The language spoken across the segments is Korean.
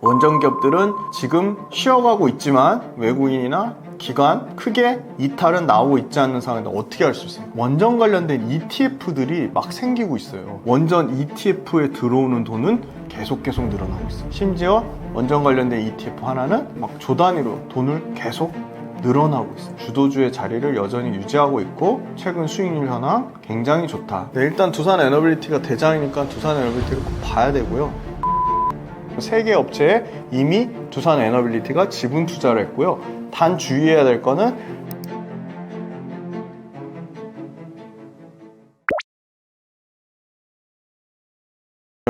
원전 기업들은 지금 쉬어가고 있지만 외국인이나 기관 크게 이탈은 나오고 있지 않는 상황인데 어떻게 할 수 있어요? 원전 관련된 ETF들이 막 생기고 있어요. 원전 ETF에 들어오는 돈은 계속 늘어나고 있어요. 심지어 원전 관련된 ETF 하나는 막 조 단위로 돈을 계속 늘어나고 있어요. 주도주의 자리를 여전히 유지하고 있고 최근 수익률 현황 굉장히 좋다. 네, 일단 두산에너빌리티가 대장이니까 두산에너빌리티를 꼭 봐야 되고요. 세 개 업체에 이미 두산에너빌리티가 지분 투자를 했고요. 단 주의해야 될 거는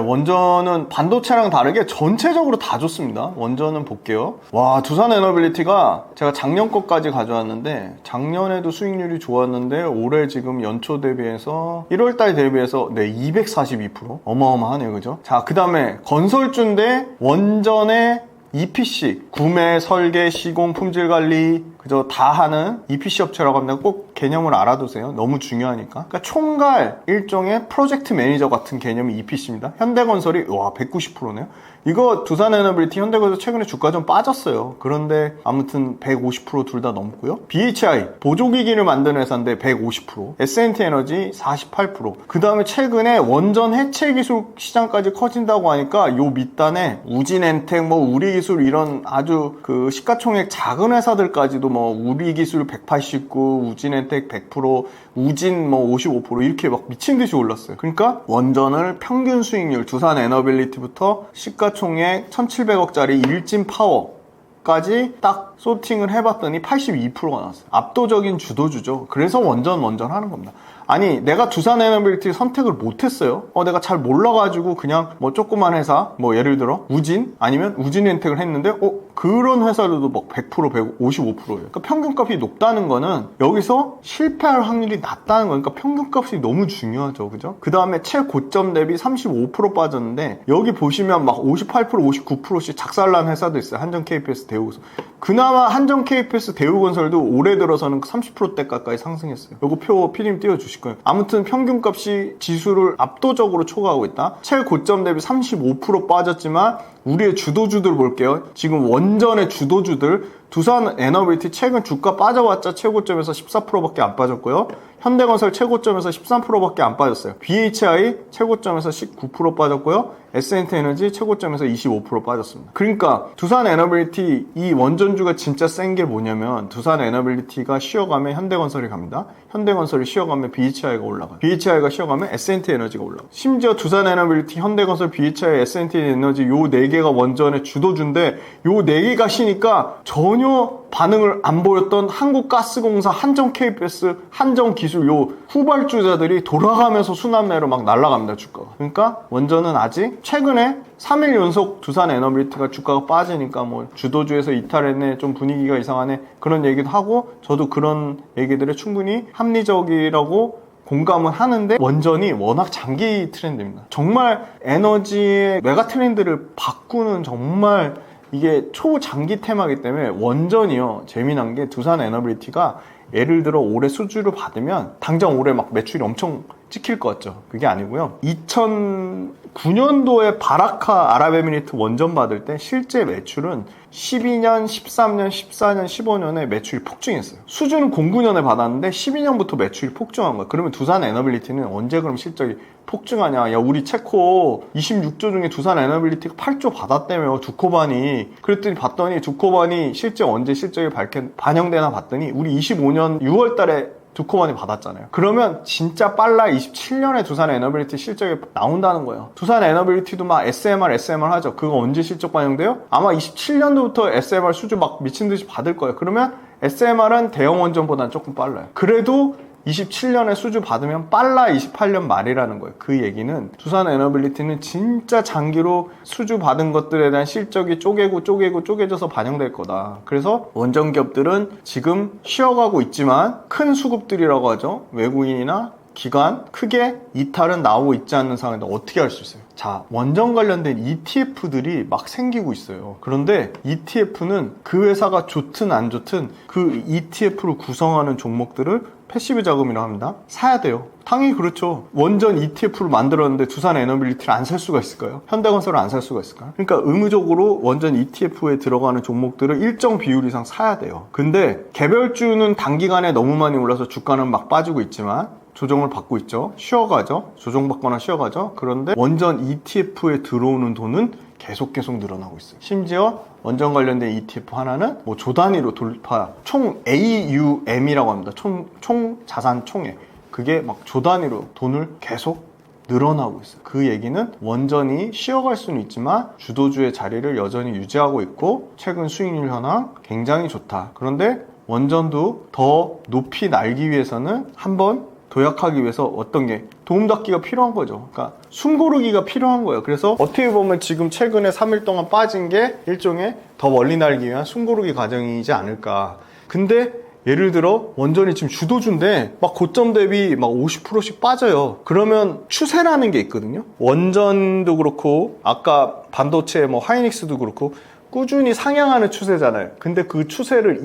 원전은 반도체랑 다르게 전체적으로 다 좋습니다. 원전은 볼게요. 와, 두산에너빌리티가 제가 작년 것까지 가져왔는데 작년에도 수익률이 좋았는데 올해 지금 연초 대비해서 1월달 대비해서 242% 어마어마하네요. 그죠? 자, 그 다음에 건설주인데 원전의 EPC 구매, 설계, 시공, 품질관리 그저 다 하는 EPC 업체라고 합니다. 꼭 개념을 알아두세요. 너무 중요하니까. 그러니까 총괄 일종의 프로젝트 매니저 같은 개념이 EPC입니다. 현대건설이 와 190%네요. 이거 두산에너빌리티, 현대건설 최근에 주가 좀 빠졌어요. 그런데 아무튼 150% 둘 다 넘고요. BHI 보조기기를 만드는 회사인데 150%, S&T에너지 48%. 그 다음에 최근에 원전 해체 기술 시장까지 커진다고 하니까 요 밑단에 우진엔텍, 우리기술 이런 아주 그 시가총액 작은 회사들까지도 우리기술 189, 우진엔텍 100%, 우진 55% 이렇게 막 미친 듯이 올랐어요. 그러니까 원전을 평균 수익률 두산에너빌리티부터 시가총액 1,700억짜리 일진 파워까지 딱 소팅을 해봤더니 82%가 나왔어요. 압도적인 주도주죠. 그래서 원전 하는 겁니다. 아니 내가 두산에너빌리티 선택을 못했어요. 내가 잘 몰라가지고 그냥 조그만 회사 예를 들어 우진 아니면 우진엔텍을 했는데 그런 회사들도 막 100%, 155%예요. 그러니까 평균값이 높다는 거는 여기서 실패할 확률이 낮다는 거니까 평균값이 너무 중요하죠. 그죠? 그 다음에 최고점 대비 35% 빠졌는데 여기 보시면 막 58%, 59%씩 작살난 회사도 있어요. 한전 KPS 대우건설. 그나마 한전 KPS 대우건설도 올해 들어서는 30%대 가까이 상승했어요. 요거 표 피디님 띄워주실 거예요. 아무튼 평균값이 지수를 압도적으로 초과하고 있다. 최고점 대비 35% 빠졌지만 우리의 주도주들 볼게요. 지금 원전의 주도주들 두산에너빌리티 최근 주가 빠져봤자 최고점에서 14%밖에 안 빠졌고요. 현대건설 최고점에서 13%밖에 안 빠졌어요. BHI 최고점에서 19% 빠졌고요. S&T에너지 최고점에서 25% 빠졌습니다. 그러니까 두산에너빌리티 이 원전주가 진짜 센 게 뭐냐면 두산에너빌리티가 쉬어가면 현대건설이 갑니다. 현대건설이 쉬어가면 BHI가 올라가요. BHI가 쉬어가면 S&T에너지가 올라가요. 심지어 두산에너빌리티, 현대건설, BHI, S&T에너지 요 4개가 원전의 주도주인데 요 4개가 쉬니까 전혀 반응을 안 보였던 한국가스공사, 한전 KPS, 한전기술 요 후발주자들이 돌아가면서 순환매로 막 날아갑니다. 주가가. 그러니까 원전은 아직 최근에 3일 연속 두산에너빌리티가 주가가 빠지니까 주도주에서 이탈했네, 좀 분위기가 이상하네 그런 얘기도 하고 저도 그런 얘기들에 충분히 합리적이라고 공감은 하는데 원전이 워낙 장기 트렌드입니다. 정말 에너지의 메가 트렌드를 바꾸는 정말 이게 초장기 테마이기 때문에 원전이요. 재미난 게 두산에너빌리티가 예를 들어 올해 수주를 받으면 당장 올해 막 매출이 엄청 찍힐 것 같죠. 그게 아니고요. 2009년도에 바라카 아랍에미리트 원전 받을 때 실제 매출은 12년, 13년, 14년, 15년에 매출이 폭증했어요. 수주는 09년에 받았는데 12년부터 매출이 폭증한 거야. 그러면 두산에너빌리티는 언제 그럼 실적이 폭증하냐? 야, 우리 체코 26조 중에 두산에너빌리티가 8조 받았다며, 두코반이. 그랬더니 봤더니 두코반이 실제 언제 실적이 반영되나 봤더니 우리 25년 6월 달에 두코반이 받았잖아요. 그러면 진짜 빨라 27년에 두산에너빌리티 실적이 나온다는 거예요. 두산에너빌리티도 막 SMR 하죠. 그거 언제 실적 반영돼요? 아마 27년도부터 SMR 수주 막 미친 듯이 받을 거예요. 그러면 SMR은 대형 원전보다는 조금 빨라요. 그래도 27년에 수주 받으면 빨라 28년 말이라는 거예요. 그 얘기는 두산에너빌리티는 진짜 장기로 수주 받은 것들에 대한 실적이 쪼개져서 반영될 거다. 그래서 원전 기업들은 지금 쉬어가고 있지만 큰 수급들이라고 하죠. 외국인이나 기관 크게 이탈은 나오고 있지 않는 상황인데 어떻게 할 수 있어요? 자, 원전 관련된 ETF들이 막 생기고 있어요. 그런데 ETF는 그 회사가 좋든 안 좋든 그 ETF를 구성하는 종목들을 패시브 자금이라고 합니다. 사야 돼요. 당연히 그렇죠. 원전 ETF를 만들었는데 두산 에너빌리티를 안 살 수가 있을까요? 현대건설을 안 살 수가 있을까요? 그러니까 의무적으로 원전 ETF에 들어가는 종목들을 일정 비율 이상 사야 돼요. 근데 개별주는 단기간에 너무 많이 올라서 주가는 막 빠지고 있지만 조정을 받고 있죠. 쉬어가죠. 조정받거나 쉬어가죠. 그런데 원전 ETF에 들어오는 돈은 계속 늘어나고 있어요. 심지어 원전 관련된 ETF 하나는 뭐 조 단위로 돌파, 총 AUM이라고 합니다. 총 자산 총액. 그게 막 조 단위로 돈을 계속 늘어나고 있어요. 그 얘기는 원전이 쉬어갈 수는 있지만 주도주의 자리를 여전히 유지하고 있고 최근 수익률 현황 굉장히 좋다. 그런데 원전도 더 높이 날기 위해서는 한번 도약하기 위해서 어떤 게 도움닫기가 필요한 거죠. 그러니까 숨고르기가 필요한 거예요. 그래서 어떻게 보면 지금 최근에 3일 동안 빠진 게 일종의 더 멀리 날기 위한 숨고르기 과정이지 않을까. 근데 예를 들어 원전이 지금 주도주인데 막 고점 대비 막 50%씩 빠져요. 그러면 추세라는 게 있거든요. 원전도 그렇고 아까 반도체 뭐 하이닉스도 그렇고 꾸준히 상향하는 추세잖아요. 근데 그 추세를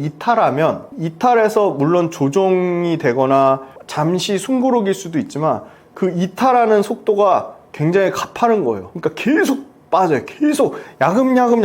이탈해서 물론 조정이 되거나 잠시 숨고르기일 수도 있지만 그 이탈하는 속도가 굉장히 가파른 거예요. 그러니까 계속 빠져요. 계속 야금야금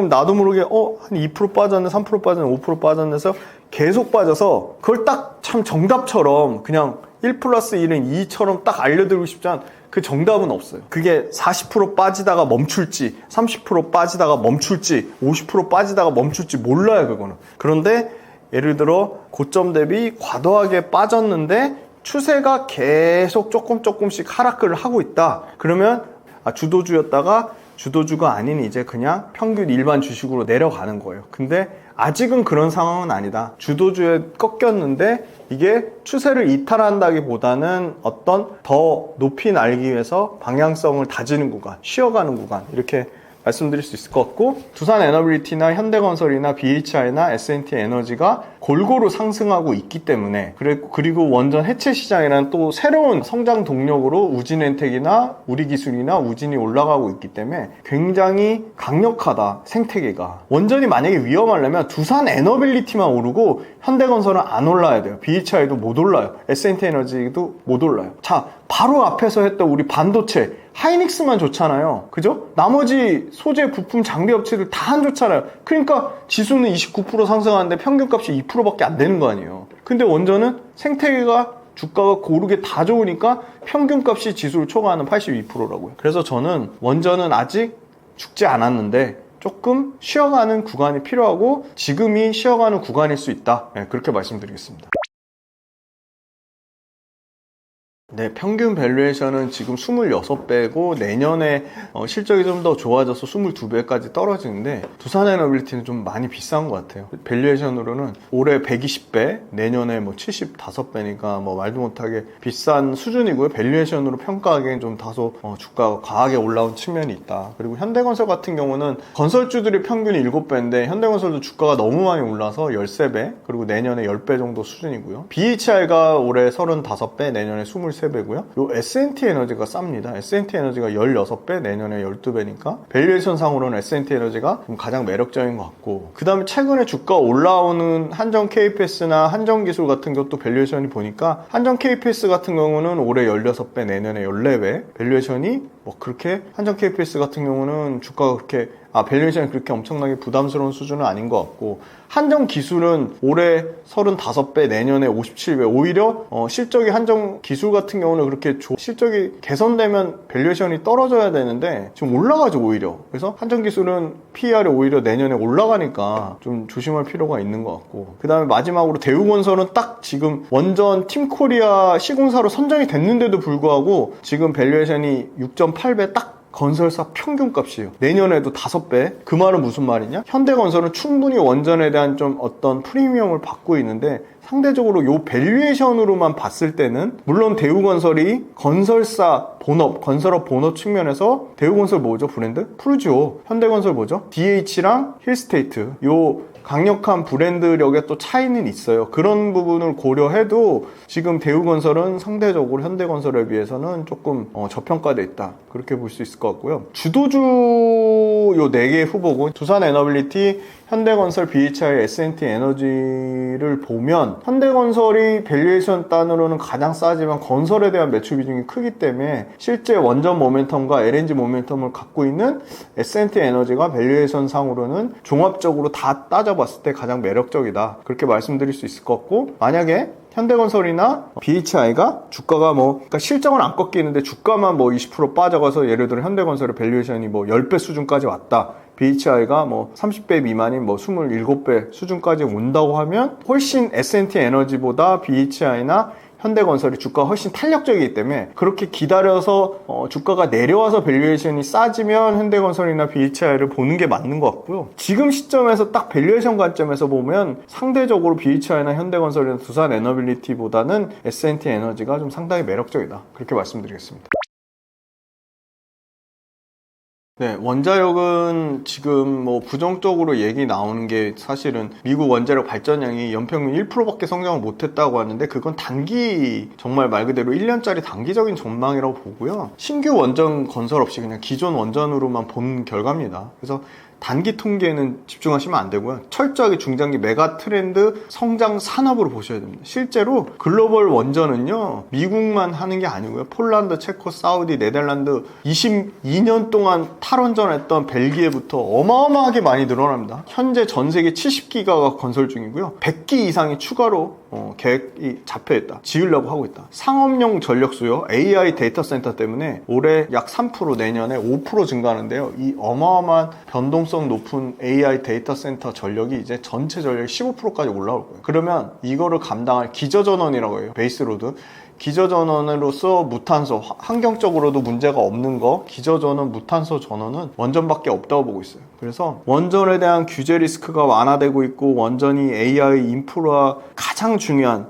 나도 모르게 한 2% 빠졌네, 3% 빠졌네, 5% 빠졌네 해서 계속 빠져서 그걸 딱 참 정답처럼 그냥 1 플러스 1은 2처럼 딱 알려드리고 싶지만 그 정답은 없어요. 그게 40% 빠지다가 멈출지 30% 빠지다가 멈출지 50% 빠지다가 멈출지 몰라요. 그거는. 그런데 예를 들어 고점 대비 과도하게 빠졌는데 추세가 계속 조금씩 하락을 하고 있다. 그러면 주도주였다가 주도주가 아닌 이제 그냥 평균 일반 주식으로 내려가는 거예요. 근데 아직은 그런 상황은 아니다. 주도주에 꺾였는데 이게 추세를 이탈한다기보다는 어떤 더 높이 날기 위해서 방향성을 다지는 구간, 쉬어가는 구간 이렇게 말씀드릴 수 있을 것 같고 두산 에너빌리티나 현대건설이나 BHI나 S&T 에너지가 골고루 상승하고 있기 때문에 그리고 원전 해체 시장이라는 또 새로운 성장 동력으로 우진엔텍이나 우리기술이나 우진이 올라가고 있기 때문에 굉장히 강력하다. 생태계가. 원전이 만약에 위험하려면 두산 에너빌리티만 오르고 현대건설은 안 올라야 돼요. BHI도 못 올라요. S&T 에너지도 못 올라요. 자, 바로 앞에서 했던 우리 반도체 하이닉스만 좋잖아요. 그죠? 나머지 소재, 부품, 장비 업체들 다 안 좋잖아요. 그러니까 지수는 29% 상승하는데 평균값이 2%밖에 안 되는 거 아니에요. 근데 원전은 생태계가 주가가 고르게 다 좋으니까 평균값이 지수를 초과하는 82%라고요. 그래서 저는 원전은 아직 죽지 않았는데 조금 쉬어가는 구간이 필요하고 지금이 쉬어가는 구간일 수 있다. 네, 그렇게 말씀드리겠습니다. 네, 평균 밸류에이션은 지금 26배고 내년에 실적이 좀 더 좋아져서 22배까지 떨어지는데 두산에너빌리티는 좀 많이 비싼 것 같아요. 밸류에이션으로는 올해 120배, 내년에 뭐 75배니까 뭐 말도 못하게 비싼 수준이고요. 밸류에이션으로 평가하기엔 좀 다소 주가가 과하게 올라온 측면이 있다. 그리고 현대건설 같은 경우는 건설주들이 평균이 7배인데 현대건설도 주가가 너무 많이 올라서 13배, 그리고 내년에 10배 정도 수준이고요. BHI가 올해 35배, 내년에 23배 배고요. 요 S&T 에너지가 쌉니다. S&T 에너지가 16배, 내년에 12배니까 밸류에이션 상으로는 S&T 에너지가 좀 가장 매력적인 것 같고, 그 다음에 최근에 주가 올라오는 한정 KPS나 한정 기술 같은 것도 밸류에이션이 보니까 한정 KPS 같은 경우는 올해 16배, 내년에 14배, 밸류에이션이 뭐 그렇게 한정 KPS 같은 경우는 주가가 그렇게 밸류에이션이 그렇게 엄청나게 부담스러운 수준은 아닌 것 같고, 한정 기술은 올해 35배, 내년에 57배. 오히려 실적이 한정 기술 같은 경우는 그렇게 실적이 개선되면 밸류에이션이 떨어져야 되는데 지금 올라가죠, 오히려. 그래서 한정 기술은 PER이 오히려 내년에 올라가니까 좀 조심할 필요가 있는 것 같고, 그 다음에 마지막으로 대우건설은 딱 지금 원전 팀코리아 시공사로 선정이 됐는데도 불구하고 지금 밸류에이션이 6.8배 딱 건설사 평균값이에요. 내년에도 5배. 그 말은 무슨 말이냐? 현대건설은 충분히 원전에 대한 좀 어떤 프리미엄을 받고 있는데 상대적으로 요 밸류에이션으로만 봤을 때는 물론 대우건설이 건설사 본업, 건설업 본업 측면에서 대우건설 뭐죠? 브랜드? 푸르지오. 현대건설 뭐죠? DH랑 힐스테이트. 요 강력한 브랜드력의 또 차이는 있어요. 그런 부분을 고려해도 지금 대우건설은 상대적으로 현대건설에 비해서는 조금 저평가돼 있다. 그렇게 볼 수 있을 것 같아요. 것 같고요. 주도주 요 4개 후보군 두산에너빌리티, 현대건설, BHI, S&T에너지를 보면 현대건설이 밸류에이션 단으로는 가장 싸지만 건설에 대한 매출 비중이 크기 때문에 실제 원전 모멘텀과 LNG 모멘텀을 갖고 있는 S&T에너지가 밸류에이션 상으로는 종합적으로 다 따져봤을 때 가장 매력적이다. 그렇게 말씀드릴 수 있을 것 같고, 만약에 현대건설이나 BHI가 주가가 그러니까 실적은 안 꺾이는데 주가만 20% 빠져가서 예를 들어 현대건설의 밸류에이션이 10배 수준까지 왔다. BHI가 30배 미만인 27배 수준까지 온다고 하면 훨씬 S&T에너지보다 BHI나 현대건설이 주가가 훨씬 탄력적이기 때문에 그렇게 기다려서 주가가 내려와서 밸류에이션이 싸지면 현대건설이나 BHI를 보는 게 맞는 것 같고요. 지금 시점에서 딱 밸류에이션 관점에서 보면 상대적으로 BHI나 현대건설이나 두산에너빌리티보다는 S&T에너지가 좀 상당히 매력적이다. 그렇게 말씀드리겠습니다. 네, 원자력은 지금 부정적으로 얘기 나오는 게 사실은 미국 원자력 발전량이 연평균 1%밖에 성장을 못했다고 하는데 그건 정말 말 그대로 1년짜리 단기적인 전망이라고 보고요. 신규 원전 건설 없이 그냥 기존 원전으로만 본 결과입니다. 그래서 단기 통계에는 집중하시면 안 되고요. 철저하게 중장기 메가 트렌드 성장 산업으로 보셔야 됩니다. 실제로 글로벌 원전은요, 미국만 하는 게 아니고요. 폴란드, 체코, 사우디, 네덜란드 22년 동안 탈원전했던 벨기에부터 어마어마하게 많이 늘어납니다. 현재 전 세계 70기가가 건설 중이고요. 100기 이상이 추가로 계획이 잡혀있다. 지으려고 하고 있다. 상업용 전력 수요, AI 데이터 센터 때문에 올해 약 3%, 내년에 5% 증가하는데요. 이 어마어마한 변동성 높은 AI 데이터 센터 전력이 이제 전체 전력의 15%까지 올라올 거예요. 그러면 이거를 감당할 기저전원이라고 해요. 베이스로드. 기저전원으로서 무탄소, 환경적으로도 문제가 없는 거, 기저전원, 무탄소 전원은 원전밖에 없다고 보고 있어요. 그래서 원전에 대한 규제 리스크가 완화되고 있고, 원전이 AI 인프라 가장 중요한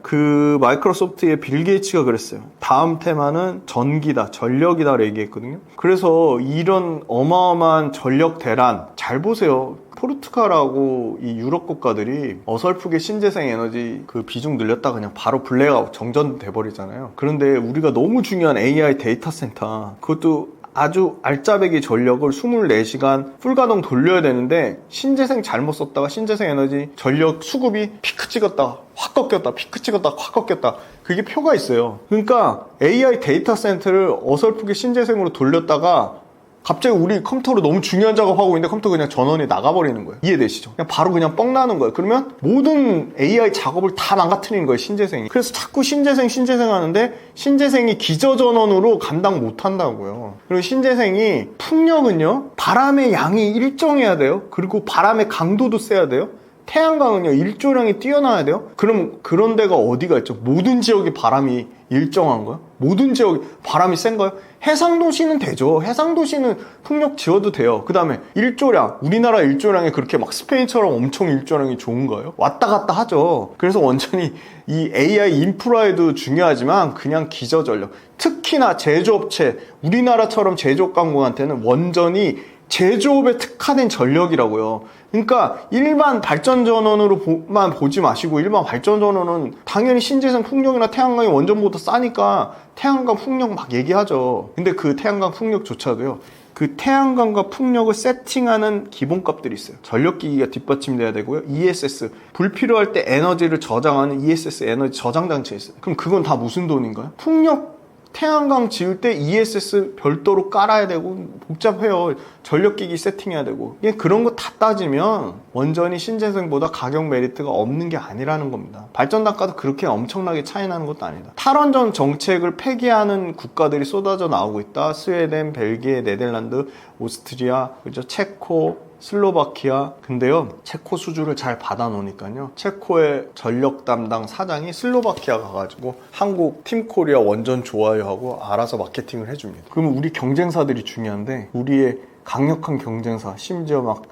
마이크로소프트의 빌 게이츠가 그랬어요. 다음 테마는 전기다, 전력이다 얘기했거든요. 그래서 이런 어마어마한 전력 대란 잘 보세요. 포르투갈하고 이 유럽 국가들이 어설프게 신재생 에너지 비중 늘렸다가 그냥 바로 블랙아웃 정전돼 버리잖아요. 그런데 우리가 너무 중요한 AI 데이터 센터, 그것도 아주 알짜배기 전력을 24시간 풀가동 돌려야 되는데 신재생 잘못 썼다가 신재생 에너지 전력 수급이 피크 찍었다가 확 꺾였다, 피크 찍었다가 확 꺾였다. 그게 표가 있어요. 그러니까 AI 데이터 센터를 어설프게 신재생으로 돌렸다가 갑자기 우리 컴퓨터로 너무 중요한 작업하고 있는데 컴퓨터 그냥 전원이 나가버리는 거예요. 이해되시죠? 그냥 바로 그냥 뻥 나는 거예요. 그러면 모든 AI 작업을 다 망가뜨리는 거예요, 신재생이. 그래서 자꾸 신재생 하는데 신재생이 기저전원으로 감당 못 한다고요. 그리고 신재생이 풍력은요, 바람의 양이 일정해야 돼요. 그리고 바람의 강도도 세야 돼요. 태양광은요, 일조량이 뛰어나야 돼요. 그럼 그런 데가 어디가 있죠? 모든 지역이 바람이 일정한 거요? 모든 지역이 바람이 센 거요? 해상도시는 되죠. 해상도시는 풍력 지어도 돼요. 그 다음에 일조량, 우리나라 일조량이 그렇게 막 스페인처럼 엄청 일조량이 좋은가요? 왔다 갔다 하죠. 그래서 원전이 이 AI 인프라에도 중요하지만 그냥 기저전력, 특히나 제조업체, 우리나라처럼 제조업 강국한테는 원전이 제조업에 특화된 전력이라고요. 그러니까 일반 발전전원으로만 보지 마시고, 일반 발전전원은 당연히 신재생 풍력이나 태양광이 원전보다 싸니까 태양광 풍력 막 얘기하죠. 근데 그 태양광 풍력조차도요, 그 태양광과 풍력을 세팅하는 기본값들이 있어요. 전력기기가 뒷받침돼야 되고요. ESS, 불필요할 때 에너지를 저장하는 ESS 에너지 저장 장치가 있어요. 그럼 그건 다 무슨 돈인가요? 풍력 태양광 지을 때 ESS 별도로 깔아야 되고 복잡해요. 전력기기 세팅해야 되고. 그런 거 다 따지면 원전이 신재생보다 가격 메리트가 없는 게 아니라는 겁니다. 발전 단가도 그렇게 엄청나게 차이 나는 것도 아니다. 탈원전 정책을 폐기하는 국가들이 쏟아져 나오고 있다. 스웨덴, 벨기에, 네덜란드, 오스트리아, 그죠? 체코, 슬로바키아. 근데요, 체코 수주를 잘 받아놓으니까요, 체코의 전력 담당 사장이 슬로바키아 가가지고 한국 팀코리아 원전 좋아요 하고 알아서 마케팅을 해줍니다. 그러면 우리 경쟁사들이 중요한데, 우리의 강력한 경쟁사, 심지어 막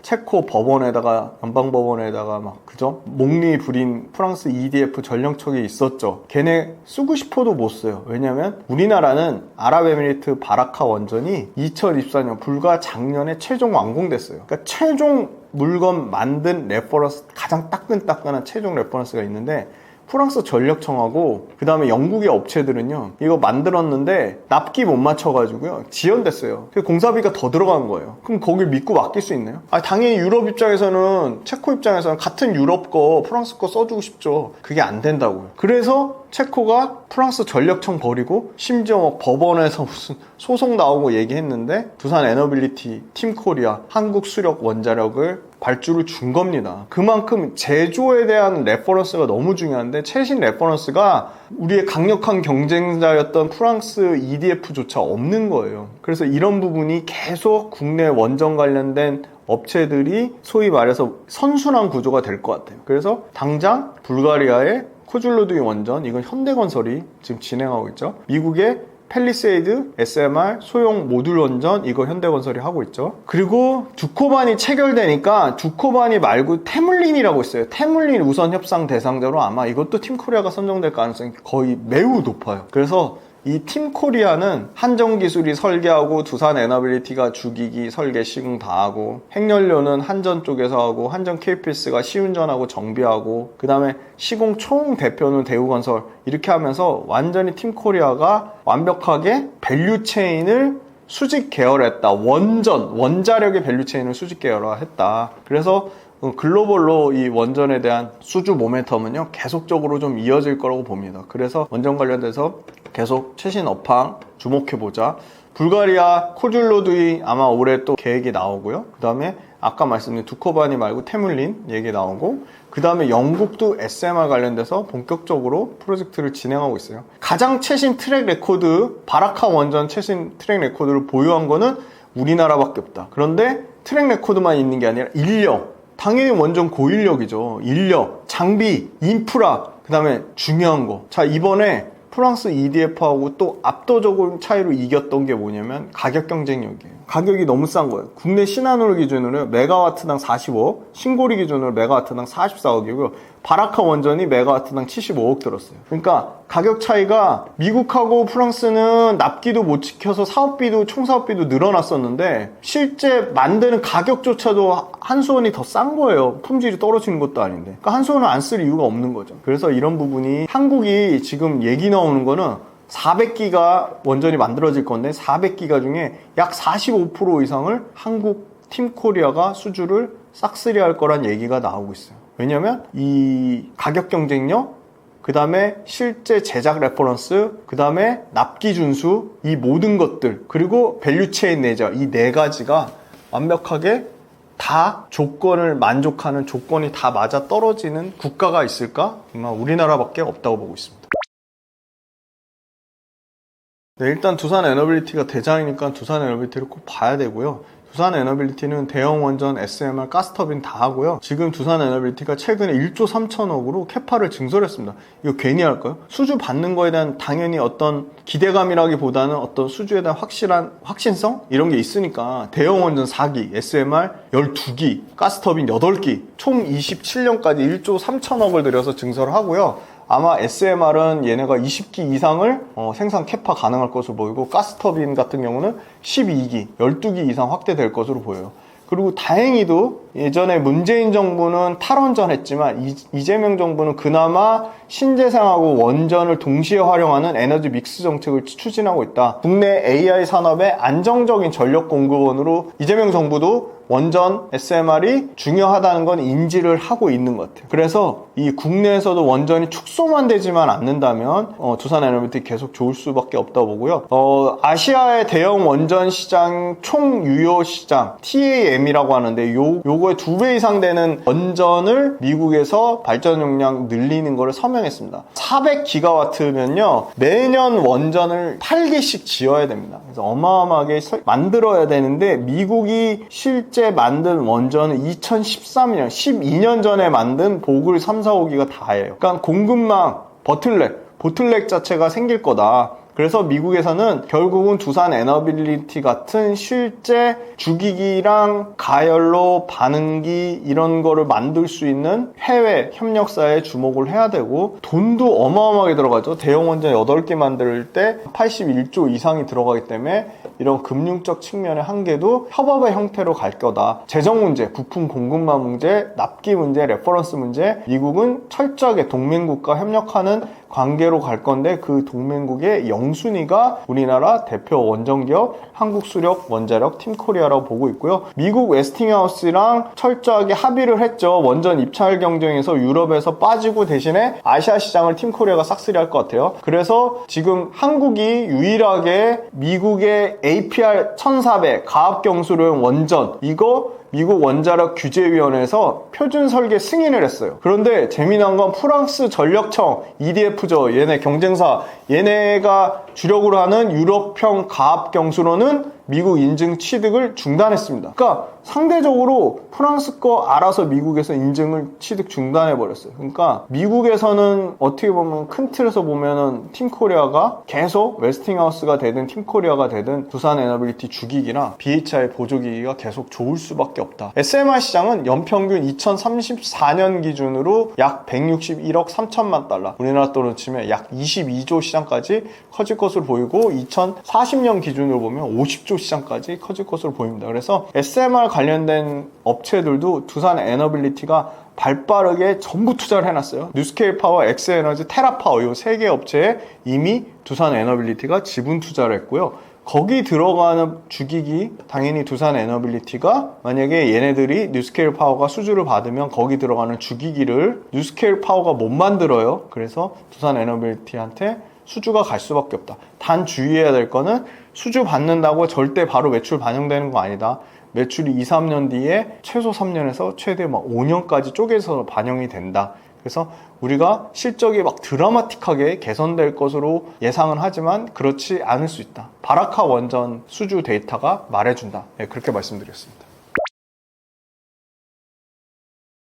체코 법원에다가, 연방법원에다가 그죠? 목리 부린 프랑스 EDF 전력청이 있었죠. 걔네 쓰고 싶어도 못 써요. 왜냐면 우리나라는 아랍에미리트 바라카 원전이 2024년 불과 작년에 최종 완공됐어요. 그러니까 최종 물건 만든 레퍼런스, 가장 따끈따끈한 최종 레퍼런스가 있는데, 프랑스 전력청하고 그 다음에 영국의 업체들은요 이거 만들었는데 납기 못 맞춰가지고요 지연됐어요. 그래서 공사비가 더 들어간 거예요. 그럼 거길 믿고 맡길 수 있나요? 당연히 유럽 입장에서는, 체코 입장에서는 같은 유럽 거 프랑스 거 써주고 싶죠. 그게 안 된다고요. 그래서 체코가 프랑스 전력청 버리고 심지어 막 법원에서 무슨 소송 나오고 얘기했는데 두산 에너빌리티, 팀코리아, 한국수력 원자력을 발주를 준 겁니다. 그만큼 제조에 대한 레퍼런스가 너무 중요한데 최신 레퍼런스가 우리의 강력한 경쟁자였던 프랑스 EDF조차 없는 거예요. 그래서 이런 부분이 계속 국내 원전 관련된 업체들이 소위 말해서 선순환 구조가 될 것 같아요. 그래서 당장 불가리아의 코줄로두이 원전, 이건 현대건설이 지금 진행하고 있죠. 미국의 팰리세이드 SMR 소형 모듈 원전, 이거 현대건설이 하고 있죠. 그리고 두코반이 체결되니까 두코반이 말고 테물린이라고 있어요. 테물린 우선 협상 대상자로 아마 이것도 팀코리아가 선정될 가능성이 거의 매우 높아요. 그래서 이 팀코리아는 한전기술이 설계하고 두산 에너빌리티가 주기기 설계 시공 다 하고, 핵연료는 한전 쪽에서 하고, 한전 KPS가 시운전하고 정비하고, 그 다음에 시공 총 대표는 대우건설, 이렇게 하면서 완전히 팀코리아가 완벽하게 밸류체인을 수직 계열했다. 원자력의 밸류체인을 수직 계열화했다. 그래서 글로벌로 이 원전에 대한 수주 모멘텀은요 계속적으로 좀 이어질 거라고 봅니다. 그래서 원전 관련돼서 계속 최신 업황 주목해보자. 불가리아 코줄로두이 아마 올해 또 계획이 나오고요. 그 다음에 아까 말씀드린 두코바니 말고 테물린 얘기 나오고, 그 다음에 영국도 SMR 관련돼서 본격적으로 프로젝트를 진행하고 있어요. 가장 최신 트랙 레코드, 바라카 원전 최신 트랙 레코드를 보유한 거는 우리나라밖에 없다. 그런데 트랙 레코드만 있는 게 아니라 인력, 당연히 원전 고인력이죠. 인력, 장비, 인프라, 그 다음에 중요한 거. 자, 이번에 프랑스 EDF하고 또 압도적인 차이로 이겼던 게 뭐냐면 가격 경쟁력이에요. 가격이 너무 싼 거예요. 국내 신한울 기준으로 메가와트당 45억, 신고리 기준으로 메가와트당 44억이고요. 바라카 원전이 메가와트당 75억 들었어요. 그러니까 가격 차이가 미국하고 프랑스는 납기도 못 지켜서 사업비도, 총사업비도 늘어났었는데 실제 만드는 가격조차도 한수원이 더 싼 거예요. 품질이 떨어지는 것도 아닌데. 그러니까 한수원은 안 쓸 이유가 없는 거죠. 그래서 이런 부분이, 한국이 지금 얘기 나오는 거는 400기가 원전이 만들어질 건데 400기가 중에 약 45% 이상을 한국 팀코리아가 수주를 싹쓸이 할 거란 얘기가 나오고 있어요. 왜냐면 이 가격 경쟁력, 그 다음에 실제 제작 레퍼런스, 그 다음에 납기 준수, 이 모든 것들, 그리고 밸류체인 내자, 이 네 가지가 완벽하게 다 조건을 만족하는, 조건이 다 맞아 떨어지는 국가가 있을까? 정말 우리나라밖에 없다고 보고 있습니다. 네, 일단 두산 에너빌리티가 대장이니까 두산 에너빌리티를 꼭 봐야 되고요. 두산 에너빌리티는 대형 원전, SMR, 가스터빈 다 하고요. 지금 두산 에너빌리티가 최근에 1조 3천억으로 캐파를 증설했습니다. 이거 괜히 할까요? 수주 받는 거에 대한 당연히 어떤 기대감이라기보다는 어떤 수주에 대한 확실한 확신성? 이런 게 있으니까 대형 원전 4기, SMR 12기, 가스터빈 8기, 총 27년까지 1조 3천억을 들여서 증설을 하고요. 아마 SMR은 얘네가 20기 이상을 생산 캐파 가능할 것으로 보이고, 가스터빈 같은 경우는 12기, 12기 이상 확대될 것으로 보여요. 그리고 다행히도 예전에 문재인 정부는 탈원전 했지만 이재명 정부는 그나마 신재생하고 원전을 동시에 활용하는 에너지 믹스 정책을 추진하고 있다. 국내 AI 산업의 안정적인 전력 공급원으로 이재명 정부도 원전, SMR이 중요하다는 건 인지를 하고 있는 것 같아요. 그래서 이 국내에서도 원전이 축소만 되지만 않는다면 두산 에너빌리티 계속 좋을 수밖에 없다고 보고요. 아시아의 대형 원전 시장 총 유효 시장 TAM이라고 하는데 요거의 2배 이상 되는 원전을 미국에서 발전 용량 늘리는 거를 서명했습니다. 400기가와트면요 매년 원전을 8개씩 지어야 됩니다. 그래서 어마어마하게 만들어야 되는데, 미국이 실제 만든 원전은 2013년, 12년 전에 만든 보글 3, 4, 5기가 다예요. 그러니까 공급망, 보틀렉 자체가 생길 거다. 그래서 미국에서는 결국은 두산 에너빌리티 같은 실제 주기기랑 가열로 반응기 이런 거를 만들 수 있는 해외 협력사에 주목을 해야 되고, 돈도 어마어마하게 들어가죠. 대형 원전 8개 만들 때 81조 이상이 들어가기 때문에 이런 금융적 측면의 한계도 협업의 형태로 갈 거다. 재정 문제, 부품 공급망 문제, 납기 문제, 레퍼런스 문제, 미국은 철저하게 동맹국과 협력하는 관계로 갈 건데, 그 동맹국의 영순위가 우리나라 대표 원전기업 한국수력, 원자력, 팀코리아라고 보고 있고요. 미국 웨스팅하우스랑 철저하게 합의를 했죠. 원전 입찰 경쟁에서 유럽에서 빠지고 대신에 아시아 시장을 팀코리아가 싹쓸이 할 것 같아요. 그래서 지금 한국이 유일하게 미국의 APR 1400 가압경수로용 원전, 이거 미국 원자력 규제위원회에서 표준 설계 승인을 했어요. 그런데 재미난 건 프랑스 전력청, EDF죠. 얘네 경쟁사, 얘네가 주력으로 하는 유럽형 가압경수로는 미국 인증 취득을 중단했습니다. 그러니까 상대적으로 프랑스 거 알아서 미국에서 인증을 취득 중단해버렸어요. 그러니까 미국에서는 어떻게 보면 큰 틀에서 보면은 팀코리아가 계속 웨스팅하우스가 되든 팀코리아가 되든 두산 에너빌리티 주기기나 BHI 보조기기가 계속 좋을 수밖에 없다. SMR 시장은 연평균 2034년 기준으로 약 161억 3천만 달러, 우리나라 돈으로 치면 약 22조 시장까지 커질 것으로 보이고, 2040년 기준으로 보면 50조 시장까지 커질 것으로 보입니다. 그래서 SMR 관련된 업체들도 두산 에너빌리티가 발빠르게 전부 투자를 해놨어요. 뉴스케일 파워, 엑스에너지, 테라파워 이 3개 업체에 이미 두산 에너빌리티가 지분 투자를 했고요. 거기 들어가는 주기기, 당연히 두산 에너빌리티가 만약에 얘네들이 뉴스케일 파워가 수주를 받으면 거기 들어가는 주기기를 뉴스케일 파워가 못 만들어요. 그래서 두산 에너빌리티한테 수주가 갈 수밖에 없다. 단 주의해야 될 거는 수주 받는다고 절대 바로 매출 반영되는 거 아니다. 매출이 2, 3년 뒤에 최소 3년에서 최대 5년까지 쪼개서 반영이 된다. 그래서 우리가 실적이 막 드라마틱하게 개선될 것으로 예상은 하지만 그렇지 않을 수 있다. 바라카 원전 수주 데이터가 말해준다. 네, 그렇게 말씀드렸습니다.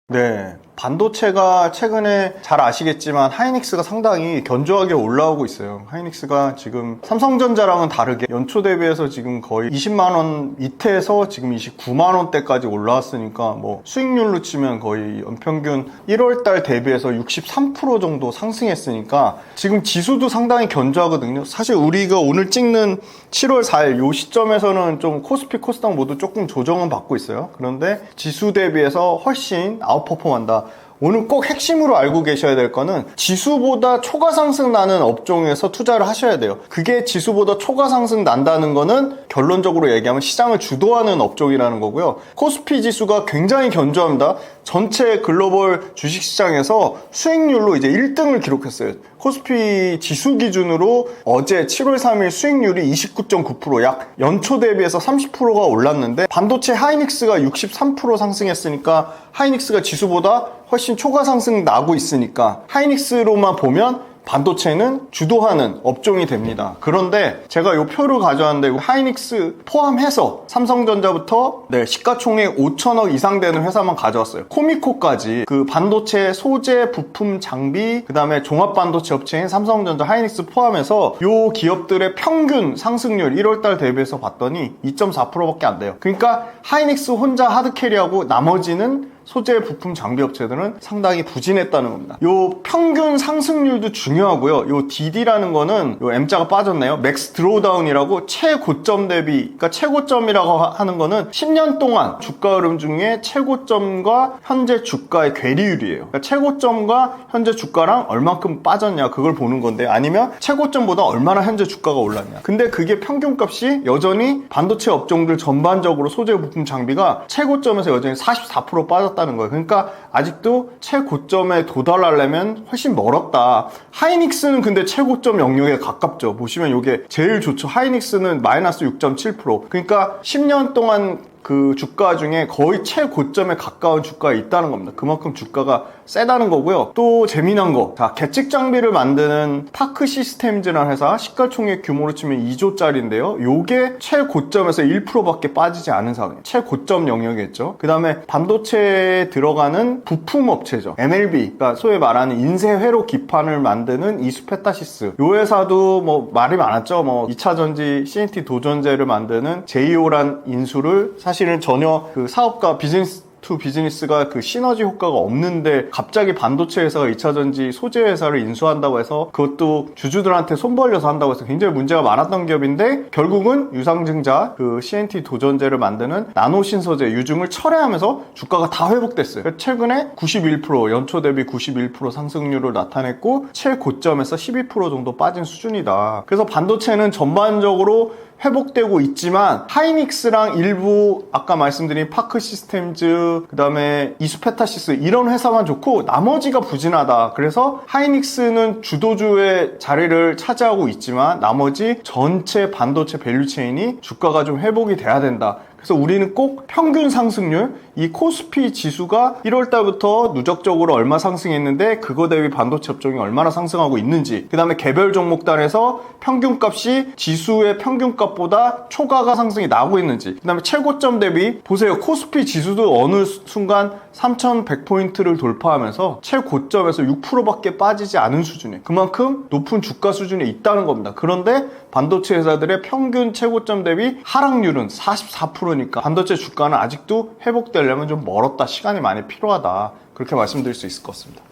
네, 반도체가 최근에 잘 아시겠지만 하이닉스가 상당히 견조하게 올라오고 있어요. 하이닉스가 지금 삼성전자랑은 다르게 연초 대비해서 지금 거의 20만원 밑에서 지금 29만원대까지 올라왔으니까 뭐 수익률로 치면 거의 연평균 1월달 대비해서 63% 정도 상승했으니까 지금 지수도 상당히 견조하거든요. 사실 우리가 오늘 찍는 7월 4일 요 시점에서는 좀 코스피, 코스닥 모두 조금 조정은 받고 있어요. 그런데 지수 대비해서 훨씬 아웃퍼폼한다. 오늘 꼭 핵심으로 알고 계셔야 될 거는 지수보다 초과 상승 나는 업종에서 투자를 하셔야 돼요. 그게 지수보다 초과 상승 난다는 거는 결론적으로 얘기하면 시장을 주도하는 업종이라는 거고요. 코스피 지수가 굉장히 견조합니다. 전체 글로벌 주식시장에서 수익률로 이제 1등을 기록했어요. 코스피 지수 기준으로 어제 7월 3일 수익률이 29.9%, 약 연초 대비해서 30%가 올랐는데, 반도체 하이닉스가 63% 상승했으니까 하이닉스가 지수보다 훨씬 초과 상승 나고 있으니까 하이닉스로만 보면 반도체는 주도하는 업종이 됩니다. 그런데 제가 이 표를 가져왔는데 하이닉스 포함해서 삼성전자부터 시가총액 5천억 이상 되는 회사만 가져왔어요. 코미코까지 그 반도체 소재, 부품, 장비, 그 다음에 종합반도체 업체인 삼성전자, 하이닉스 포함해서 이 기업들의 평균 상승률 1월달 대비해서 봤더니 2.4%밖에 안 돼요. 그러니까 하이닉스 혼자 하드캐리하고 나머지는 소재, 부품, 장비 업체들은 상당히 부진했다는 겁니다. 요 평균 상승률도 중요하고요. 요 DD라는 거는 요 M자가 빠졌네요. 맥스 드로우다운이라고 최고점 대비, 그러니까 최고점이라고 하는 거는 10년 동안 주가 흐름 중에 최고점과 현재 주가의 괴리율이에요. 그러니까 최고점과 현재 주가랑 얼만큼 빠졌냐 그걸 보는 건데, 아니면 최고점보다 얼마나 현재 주가가 올랐냐. 근데 그게 평균값이 여전히 반도체 업종들 전반적으로 소재, 부품, 장비가 최고점에서 여전히 44% 빠졌다 다는 거예요. 그러니까 아직도 최고점에 도달하려면 훨씬 멀었다. 하이닉스는 근데 최고점 영역에 가깝죠. 보시면 이게 제일 좋죠. 하이닉스는 마이너스 6.7%. 그러니까 10년 동안 그 주가 중에 거의 최고점에 가까운 주가가 있다는 겁니다. 그만큼 주가가 세다는 거고요. 또 재미난 거, 자, 계측 장비를 만드는 파크 시스템즈라는 회사, 시가총액 규모로 치면 2조짜리인데요. 요게 최고점에서 1%밖에 빠지지 않은 상황이에요. 최고점 영역이었죠. 그 다음에 반도체에 들어가는 부품 업체죠. NLB, 그러니까 소위 말하는 인쇄 회로 기판을 만드는 이수페타시스. 요 회사도 뭐 말이 많았죠. 뭐 2차 전지 CNT 도전제를 만드는 제이오란 인수를 사실은 전혀 그 사업과 비즈니스 투 비즈니스가 그 시너지 효과가 없는데 갑자기 반도체 회사가 2차전지 소재 회사를 인수한다고 해서 그것도 주주들한테 손 벌려서 한다고 해서 굉장히 문제가 많았던 기업인데 결국은 유상증자 그 CNT 도전제를 만드는 나노 신소재 유중을 철회하면서 주가가 다 회복됐어요. 최근에 91% 연초 대비 91% 상승률을 나타냈고 최고점에서 12% 정도 빠진 수준이다. 그래서 반도체는 전반적으로 회복되고 있지만 하이닉스랑 일부 아까 말씀드린 파크 시스템즈 그 다음에 이수페타시스 이런 회사만 좋고 나머지가 부진하다. 그래서 하이닉스는 주도주의 자리를 차지하고 있지만 나머지 전체 반도체 밸류체인이 주가가 좀 회복이 돼야 된다. 그래서 우리는 꼭 평균 상승률, 이 코스피 지수가 1월달부터 누적적으로 얼마 상승했는데 그거 대비 반도체 업종이 얼마나 상승하고 있는지, 그 다음에 개별 종목단에서 평균값이 지수의 평균값보다 초과가 상승이 나오고 있는지, 그 다음에 최고점 대비 보세요. 코스피 지수도 어느 순간 3100포인트를 돌파하면서 최고점에서 6%밖에 빠지지 않은 수준이에요. 그만큼 높은 주가 수준에 있다는 겁니다. 그런데 반도체 회사들의 평균 최고점 대비 하락률은 44%니까 반도체 주가는 아직도 회복되려면 좀 멀었다, 시간이 많이 필요하다, 그렇게 말씀드릴 수 있을 것 같습니다.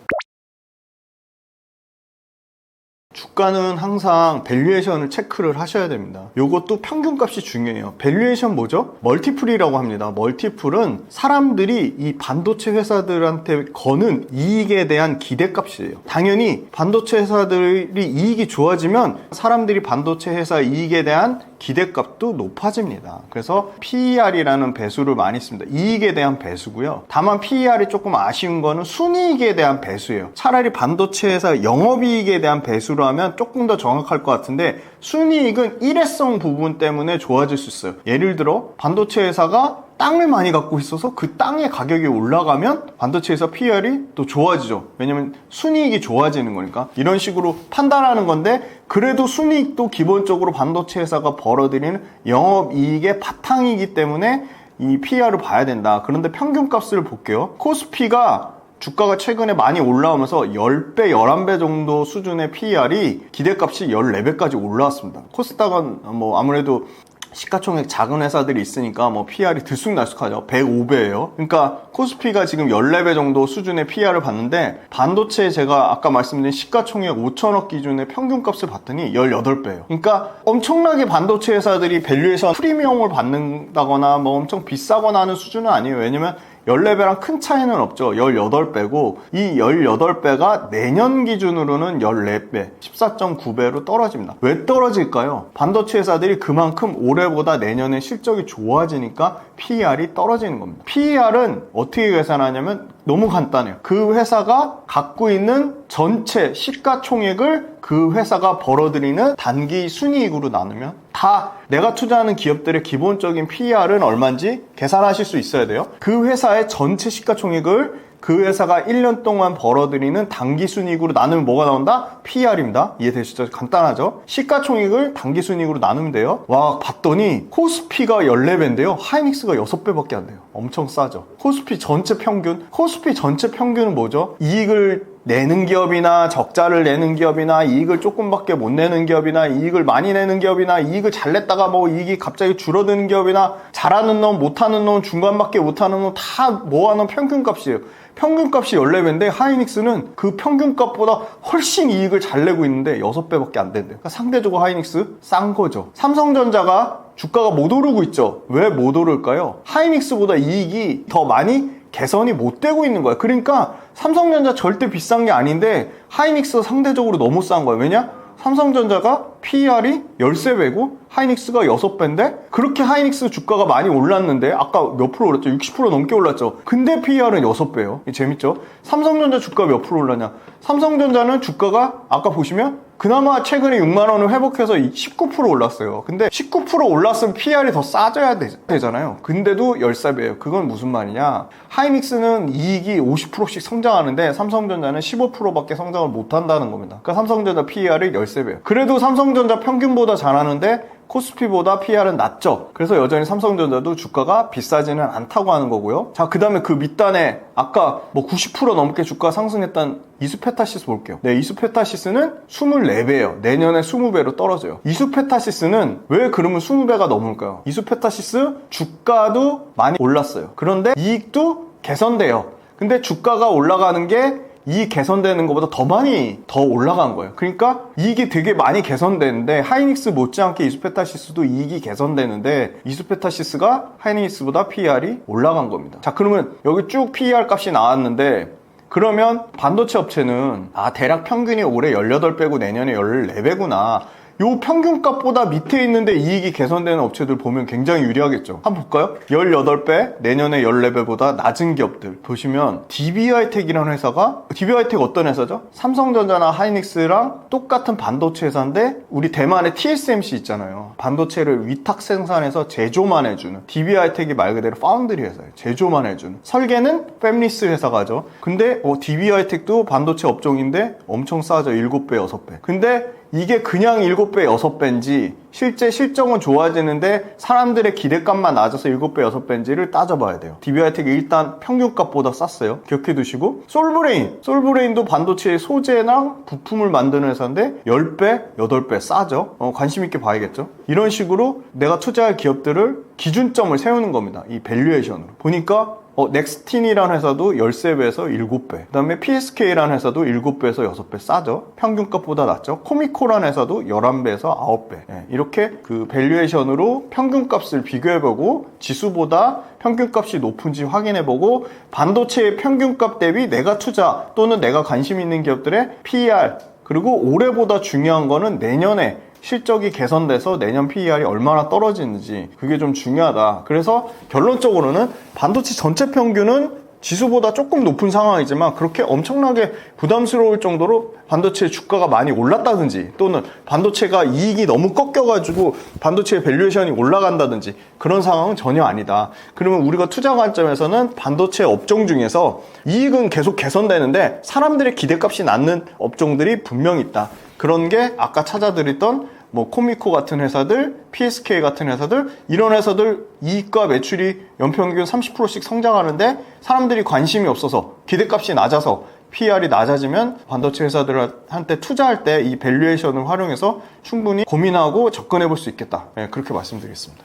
주가는 항상 밸류에이션을 체크를 하셔야 됩니다. 이것도 평균값이 중요해요. 밸류에이션 뭐죠? 멀티플이라고 합니다. 멀티플은 사람들이 이 반도체 회사들한테 거는 이익에 대한 기대값이에요. 당연히 반도체 회사들이 이익이 좋아지면 사람들이 반도체 회사 이익에 대한 기대값도 높아집니다. 그래서 PER이라는 배수를 많이 씁니다. 이익에 대한 배수고요. 다만 PER이 조금 아쉬운 거는 순이익에 대한 배수예요. 차라리 반도체 회사 영업이익에 대한 배수로 하면 조금 더 정확할 것 같은데 순이익은 일회성 부분 때문에 좋아질 수 있어요. 예를 들어 반도체 회사가 땅을 많이 갖고 있어서 그 땅의 가격이 올라가면 반도체 회사 PER이 또 좋아지죠. 왜냐면 순이익이 좋아지는 거니까. 이런 식으로 판단하는 건데 그래도 순이익도 기본적으로 반도체 회사가 벌어들이는 영업이익의 바탕이기 때문에 이 PER을 봐야 된다. 그런데 평균값을 볼게요. 코스피가 주가가 최근에 많이 올라오면서 10배, 11배 정도 수준의 PER이 기대값이 14배까지 올라왔습니다. 코스닥은 뭐 아무래도 시가총액 작은 회사들이 있으니까 뭐 PER이 들쑥날쑥하죠. 105배예요. 그러니까 코스피가 지금 14배 정도 수준의 PER을 봤는데 반도체 제가 아까 말씀드린 시가총액 5천억 기준의 평균값을 봤더니 18배예요. 그러니까 엄청나게 반도체 회사들이 밸류에이션 프리미엄을 받는다거나 뭐 엄청 비싸거나 하는 수준은 아니에요. 왜냐면 14배랑 큰 차이는 없죠. 18배고 이 18배가 내년 기준으로는 14배, 14.9배로 떨어집니다. 왜 떨어질까요? 반도체 회사들이 그만큼 올해보다 내년에 실적이 좋아지니까 PER이 떨어지는 겁니다. PER은 어떻게 계산하냐면 너무 간단해요. 그 회사가 갖고 있는 전체 시가총액을 그 회사가 벌어들이는 단기 순이익으로 나누면 다 내가 투자하는 기업들의 기본적인 PER은 얼마인지 계산하실 수 있어야 돼요. 그 회사의 전체 시가총액을 그 회사가 1년 동안 벌어들이는 단기 순이익으로 나누면 뭐가 나온다? PER입니다. 이해되시죠? 간단하죠? 시가총액을 단기 순이익으로 나누면 돼요. 와, 봤더니 코스피가 14배인데요. 하이닉스가 6배밖에 안 돼요. 엄청 싸죠? 코스피 전체 평균은 뭐죠? 이익을 내는 기업이나 적자를 내는 기업이나 이익을 조금밖에 못 내는 기업이나 이익을 많이 내는 기업이나 이익을 잘 냈다가 뭐 이익이 갑자기 줄어드는 기업이나 잘하는 놈, 못하는 놈, 중간밖에 못하는 놈 다 모아놓은 평균값이에요. 평균값이 14배인데 하이닉스는 그 평균값보다 훨씬 이익을 잘 내고 있는데 6배밖에 안 된대요. 그러니까 상대적으로 하이닉스 싼 거죠. 삼성전자가 주가가 못 오르고 있죠. 왜 못 오를까요? 하이닉스보다 이익이 더 많이 개선이 못 되고 있는 거야. 그러니까 삼성전자 절대 비싼 게 아닌데 하이닉스가 상대적으로 너무 싼 거야. 왜냐? 삼성전자가 PER이 13배고 하이닉스가 6배인데 그렇게 하이닉스 주가가 많이 올랐는데 아까 몇 프로 올랐죠? 60% 넘게 올랐죠? 근데 PER은 6배예요. 재밌죠? 삼성전자 주가 몇 프로 올랐냐? 삼성전자는 주가가 아까 보시면 그나마 최근에 6만 원을 회복해서 19% 올랐어요. 근데 19% 올랐으면 PR이 더 싸져야 되잖아요. 근데도 13배예요. 그건 무슨 말이냐? 하이닉스는 이익이 50%씩 성장하는데 삼성전자는 15%밖에 성장을 못한다는 겁니다. 그러니까 삼성전자 PR이 13배예요. 그래도 삼성전자 평균보다 잘하는데 코스피보다 PR은 낮죠. 그래서 여전히 삼성전자도 주가가 비싸지는 않다고 하는 거고요. 자, 그 다음에 그 밑단에 아까 뭐 90% 넘게 주가 상승했던 이수페타시스 볼게요. 네, 이수페타시스는 24배예요. 내년에 20배로 떨어져요. 이수페타시스는 왜 그러면 20배가 넘을까요? 이수페타시스 주가도 많이 올랐어요. 그런데 이익도 개선돼요. 근데 주가가 올라가는 게 이익 개선되는 것보다 더 많이 더 올라간 거예요. 그러니까 이익이 되게 많이 개선되는데 하이닉스 못지않게 이수페타시스도 이익이 개선되는데 이수페타시스가 하이닉스보다 PER이 올라간 겁니다. 자, 그러면 여기 쭉 PER 값이 나왔는데 그러면 반도체 업체는 대략 평균이 올해 18배고 내년에 14배구나. 요 평균값보다 밑에 있는데 이익이 개선되는 업체들 보면 굉장히 유리하겠죠. 한번 볼까요? 18배, 내년에 14배보다 낮은 기업들 보시면 DB하이텍이라는 회사가, DB하이텍 어떤 회사죠? 삼성전자나 하이닉스랑 똑같은 반도체 회사인데 우리 대만의 TSMC 있잖아요. 반도체를 위탁 생산해서 제조만 해주는 DB하이텍이 말 그대로 파운드리 회사예요. 제조만 해주는. 설계는 팹리스 회사가죠. 근데 DB하이텍도 반도체 업종인데 엄청 싸죠. 7배, 6배. 근데 이게 그냥 7배, 6배인지 실제 실적은 좋아지는데 사람들의 기대값만 낮아서 7배, 6배인지를 따져봐야 돼요. DB하이텍이 일단 평균값보다 쌌어요. 기억해 두시고 솔브레인도 반도체의 소재랑 부품을 만드는 회사인데 10배, 8배 싸죠. 관심 있게 봐야겠죠. 이런 식으로 내가 투자할 기업들을 기준점을 세우는 겁니다. 이 밸류에이션으로. 보니까 넥스틴이라는 회사도 13배에서 7배. 그 다음에 PSK라는 회사도 7배에서 6배 싸죠. 평균값보다 낮죠. 코미코라는 회사도 11배에서 9배. 네, 이렇게 그 밸류에이션으로 평균값을 비교해보고 지수보다 평균값이 높은지 확인해보고 반도체의 평균값 대비 내가 투자 또는 내가 관심 있는 기업들의 PER 그리고 올해보다 중요한 거는 내년에 실적이 개선돼서 내년 PER이 얼마나 떨어지는지 그게 좀 중요하다. 그래서 결론적으로는 반도체 전체 평균은 지수보다 조금 높은 상황이지만 그렇게 엄청나게 부담스러울 정도로 반도체 주가가 많이 올랐다든지 또는 반도체가 이익이 너무 꺾여가지고 반도체의 밸류에이션이 올라간다든지 그런 상황은 전혀 아니다. 그러면 우리가 투자 관점에서는 반도체 업종 중에서 이익은 계속 개선되는데 사람들의 기대값이 낮는 업종들이 분명히 있다. 그런 게 아까 찾아드렸던 뭐 코미코 같은 회사들, PSK 같은 회사들 이런 회사들 이익과 매출이 연평균 30%씩 성장하는데 사람들이 관심이 없어서 기대값이 낮아서 PER이 낮아지면 반도체 회사들한테 투자할 때 이 밸류에이션을 활용해서 충분히 고민하고 접근해 볼 수 있겠다. 네, 그렇게 말씀드리겠습니다.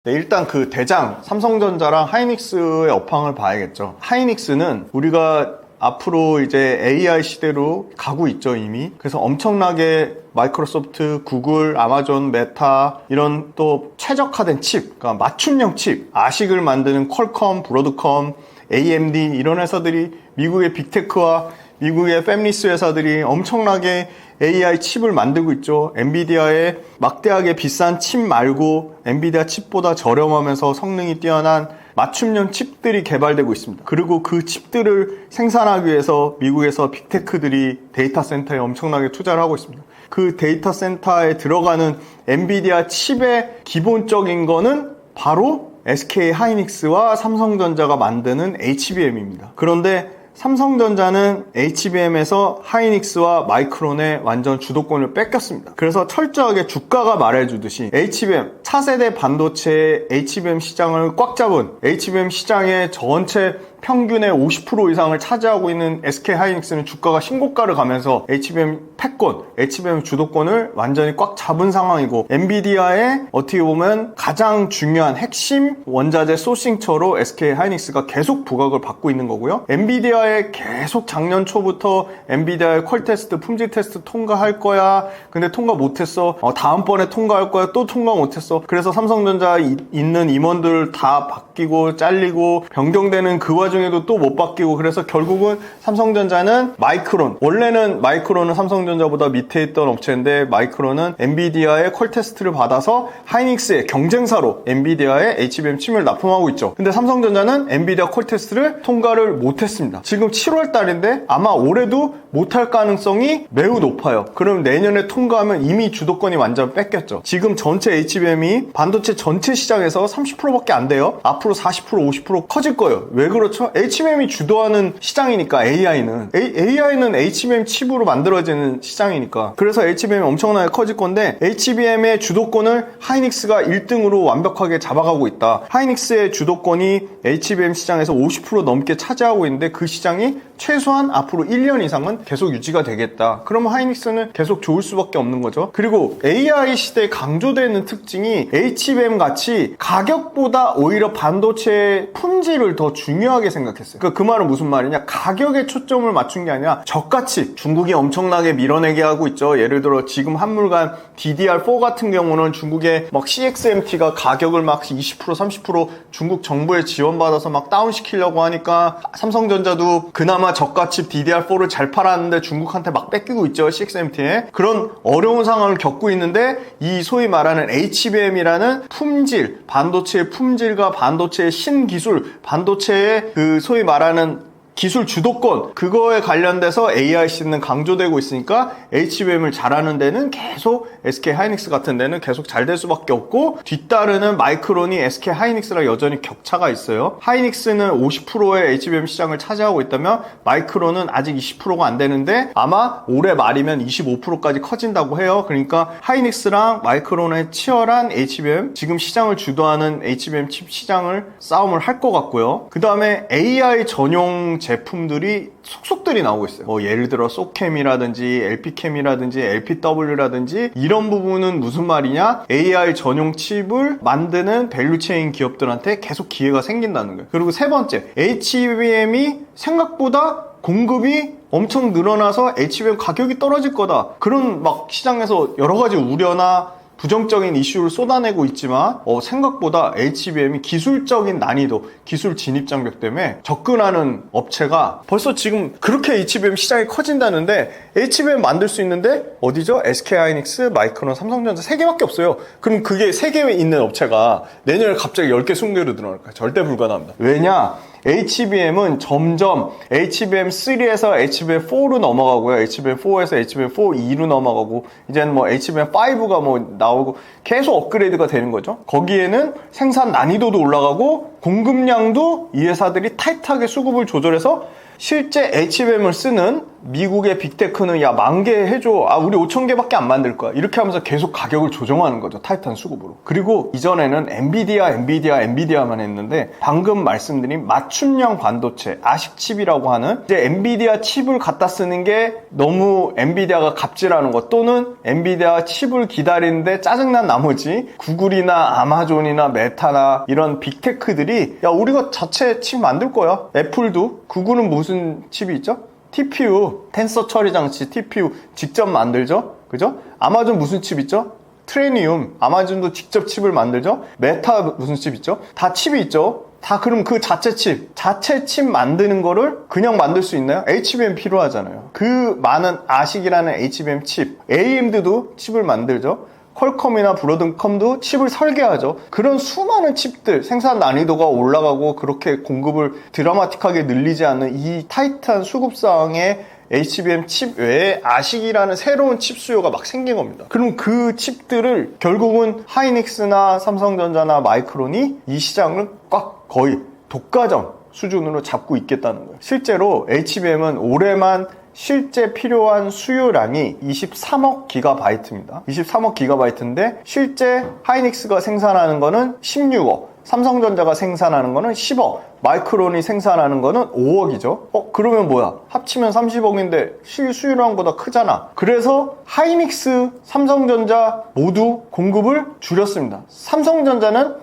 네, 일단 그 대장 삼성전자랑 하이닉스의 업황을 봐야겠죠. 하이닉스는 우리가 앞으로 이제 AI 시대로 가고 있죠, 이미. 그래서 엄청나게 마이크로소프트, 구글, 아마존, 메타 이런 또 최적화된 칩, 그러니까 맞춤형 칩, 아식을 만드는 퀄컴, 브로드컴, AMD 이런 회사들이 미국의 빅테크와 미국의 팹리스 회사들이 엄청나게 AI 칩을 만들고 있죠. 엔비디아의 막대하게 비싼 칩 말고 엔비디아 칩보다 저렴하면서 성능이 뛰어난 맞춤형 칩들이 개발되고 있습니다. 그리고 그 칩들을 생산하기 위해서 미국에서 빅테크들이 데이터 센터에 엄청나게 투자를 하고 있습니다. 그 데이터 센터에 들어가는 엔비디아 칩의 기본적인 거는 바로 SK 하이닉스와 삼성전자가 만드는 HBM입니다. 그런데 삼성전자는 HBM에서 하이닉스와 마이크론의 완전 주도권을 뺏겼습니다. 그래서 철저하게 주가가 말해주듯이 HBM, 차세대 반도체의 HBM 시장을 꽉 잡은 HBM 시장의 전체 평균의 50% 이상을 차지하고 있는 SK 하이닉스는 주가가 신고가를 가면서 HBM 패권, HBM 주도권을 완전히 꽉 잡은 상황이고 엔비디아의 어떻게 보면 가장 중요한 핵심 원자재 소싱처로 SK 하이닉스가 계속 부각을 받고 있는 거고요. 엔비디아의 계속 작년 초부터 엔비디아의 퀄 테스트, 품질 테스트 통과할 거야. 근데 통과 못했어. 다음번에 통과할 거야. 또 통과 못했어. 그래서 삼성전자 있는 임원들 다 바뀌고 잘리고 변경되는 그 와중에도 또 못 바뀌고 그래서 결국은 삼성전자는 마이크론, 원래는 마이크론은 삼성전자보다 밑에 있던 업체인데 마이크론은 엔비디아의 퀄 테스트를 받아서 하이닉스의 경쟁사로 엔비디아의 HBM 칩을 납품하고 있죠. 근데 삼성전자는 엔비디아 퀄 테스트를 통과를 못했습니다. 지금 7월 달인데 아마 올해도 못할 가능성이 매우 높아요. 그럼 내년에 통과하면 이미 주도권이 완전 뺏겼죠. 지금 전체 HBM이 반도체 전체 시장에서 30%밖에 안 돼요. 앞으로 40%, 50% 커질 거예요. 왜 그렇죠? HBM이 주도하는 시장이니까 AI는 HBM 칩으로 만들어지는 시장이니까. 그래서 HBM이 엄청나게 커질 건데 HBM의 주도권을 하이닉스가 1등으로 완벽하게 잡아가고 있다. 하이닉스의 주도권이 HBM 시장에서 50% 넘게 차지하고 있는데 그 시장이 최소한 앞으로 1년 이상은 계속 유지가 되겠다. 그러면 하이닉스는 계속 좋을 수밖에 없는 거죠. 그리고 AI 시대에 강조되는 특징이 HBM 같이 가격보다 오히려 반도체의 품질을 더 중요하게 생각했어요. 그러니까 그 말은 무슨 말이냐? 가격에 초점을 맞춘 게 아니라 저가치. 중국이 엄청나게 밀어내게 하고 있죠. 예를 들어 지금 한물간 DDR4 같은 경우는 중국의 막 CXMT가 가격을 막 20% 30% 중국 정부에 지원받아서 막 다운시키려고 하니까 삼성전자도 그나마 저가칩 DDR4를 잘 팔았는데 중국한테 막 뺏기고 있죠. CXMT에. 그런 어려운 상황을 겪고 있는데 이 소위 말하는 HBM이라는 품질, 반도체의 품질과 반도체의 신기술, 반도체의 그 소위 말하는 기술 주도권, 그거에 관련돼서 AIC는 강조되고 있으니까 HBM을 잘하는 데는 계속 SK 하이닉스 같은 데는 계속 잘 될 수밖에 없고, 뒤따르는 마이크론이 SK 하이닉스랑 여전히 격차가 있어요. 하이닉스는 50%의 HBM 시장을 차지하고 있다면 마이크론은 아직 20%가 안 되는데 아마 올해 말이면 25%까지 커진다고 해요. 그러니까 하이닉스랑 마이크론의 치열한 HBM, 지금 시장을 주도하는 HBM 칩 시장을 싸움을 할 것 같고요. 그 다음에 AI 전용 제품들이 속속들이 나오고 있어요. 뭐 예를 들어 소캠이라든지 LP캠이라든지 LPW라든지 이런 부분은 무슨 말이냐? AI 전용 칩을 만드는 밸류체인 기업들한테 계속 기회가 생긴다는 거예요. 그리고 세 번째, HBM이 생각보다 공급이 엄청 늘어나서 HBM 가격이 떨어질 거다. 그런 막 시장에서 여러 가지 우려나 부정적인 이슈를 쏟아내고 있지만 생각보다 HBM이 기술적인 난이도, 기술 진입 장벽 때문에 접근하는 업체가 벌써 지금 그렇게 HBM 시장이 커진다는데 HBM 만들 수 있는데 어디죠? SK하이닉스, 마이크론, 삼성전자 3개밖에 없어요. 그럼 그게 3개 있는 업체가 내년에 갑자기 10개, 20개로 늘어날까요? 절대 불가능합니다. 왜냐? HBM은 점점 HBM3에서 HBM4로 넘어가고요. HBM4에서 HBM4E로 넘어가고 이제는 뭐 HBM5가 뭐 나오고 계속 업그레이드가 되는 거죠. 거기에는 생산 난이도도 올라가고 공급량도 이 회사들이 타이트하게 수급을 조절해서 실제 HBM을 쓰는 미국의 빅테크는 야 10,000개 해줘. 우리 5,000개밖에 안 만들 거야. 이렇게 하면서 계속 가격을 조정하는 거죠. 타이트한 수급으로. 그리고 이전에는 엔비디아만 했는데 방금 말씀드린 맞춤형 반도체, 아식칩이라고 하는 이제 엔비디아 칩을 갖다 쓰는 게 너무 엔비디아가 갑질하는 것, 또는 엔비디아 칩을 기다리는데 짜증난 나머지 구글이나 아마존이나 메타나 이런 빅테크들이 야 우리가 자체 칩 만들 거야. 애플도, 구글은 무슨 칩이 있죠? TPU, 텐서 처리 장치, TPU 직접 만들죠? 그죠? 아마존 무슨 칩 있죠? 트레니움, 아마존도 직접 칩을 만들죠? 메타 무슨 칩 있죠? 다 칩이 있죠? 다 그럼 그 자체 칩 만드는 거를 그냥 만들 수 있나요? HBM 필요하잖아요. 그 많은 아식이라는 HBM 칩, AMD도 칩을 만들죠? 퀄컴이나 브로드컴도 칩을 설계하죠. 그런 수많은 칩들, 생산 난이도가 올라가고 그렇게 공급을 드라마틱하게 늘리지 않는 이 타이트한 수급상에 HBM 칩 외에 아식이라는 새로운 칩 수요가 막 생긴 겁니다. 그럼 그 칩들을 결국은 하이닉스나 삼성전자나 마이크론이 이 시장을 꽉 거의 독과점 수준으로 잡고 있겠다는 거예요. 실제로 HBM은 올해만 실제 필요한 수요량이 23억 기가바이트입니다. 23억 기가바이트인데 실제 하이닉스가 생산하는 거는 16억, 삼성전자가 생산하는 거는 10억, 마이크론이 생산하는 거는 5억이죠. 그러면 뭐야? 합치면 30억인데 수요량보다 크잖아. 그래서 하이닉스, 삼성전자 모두 공급을 줄였습니다. 삼성전자는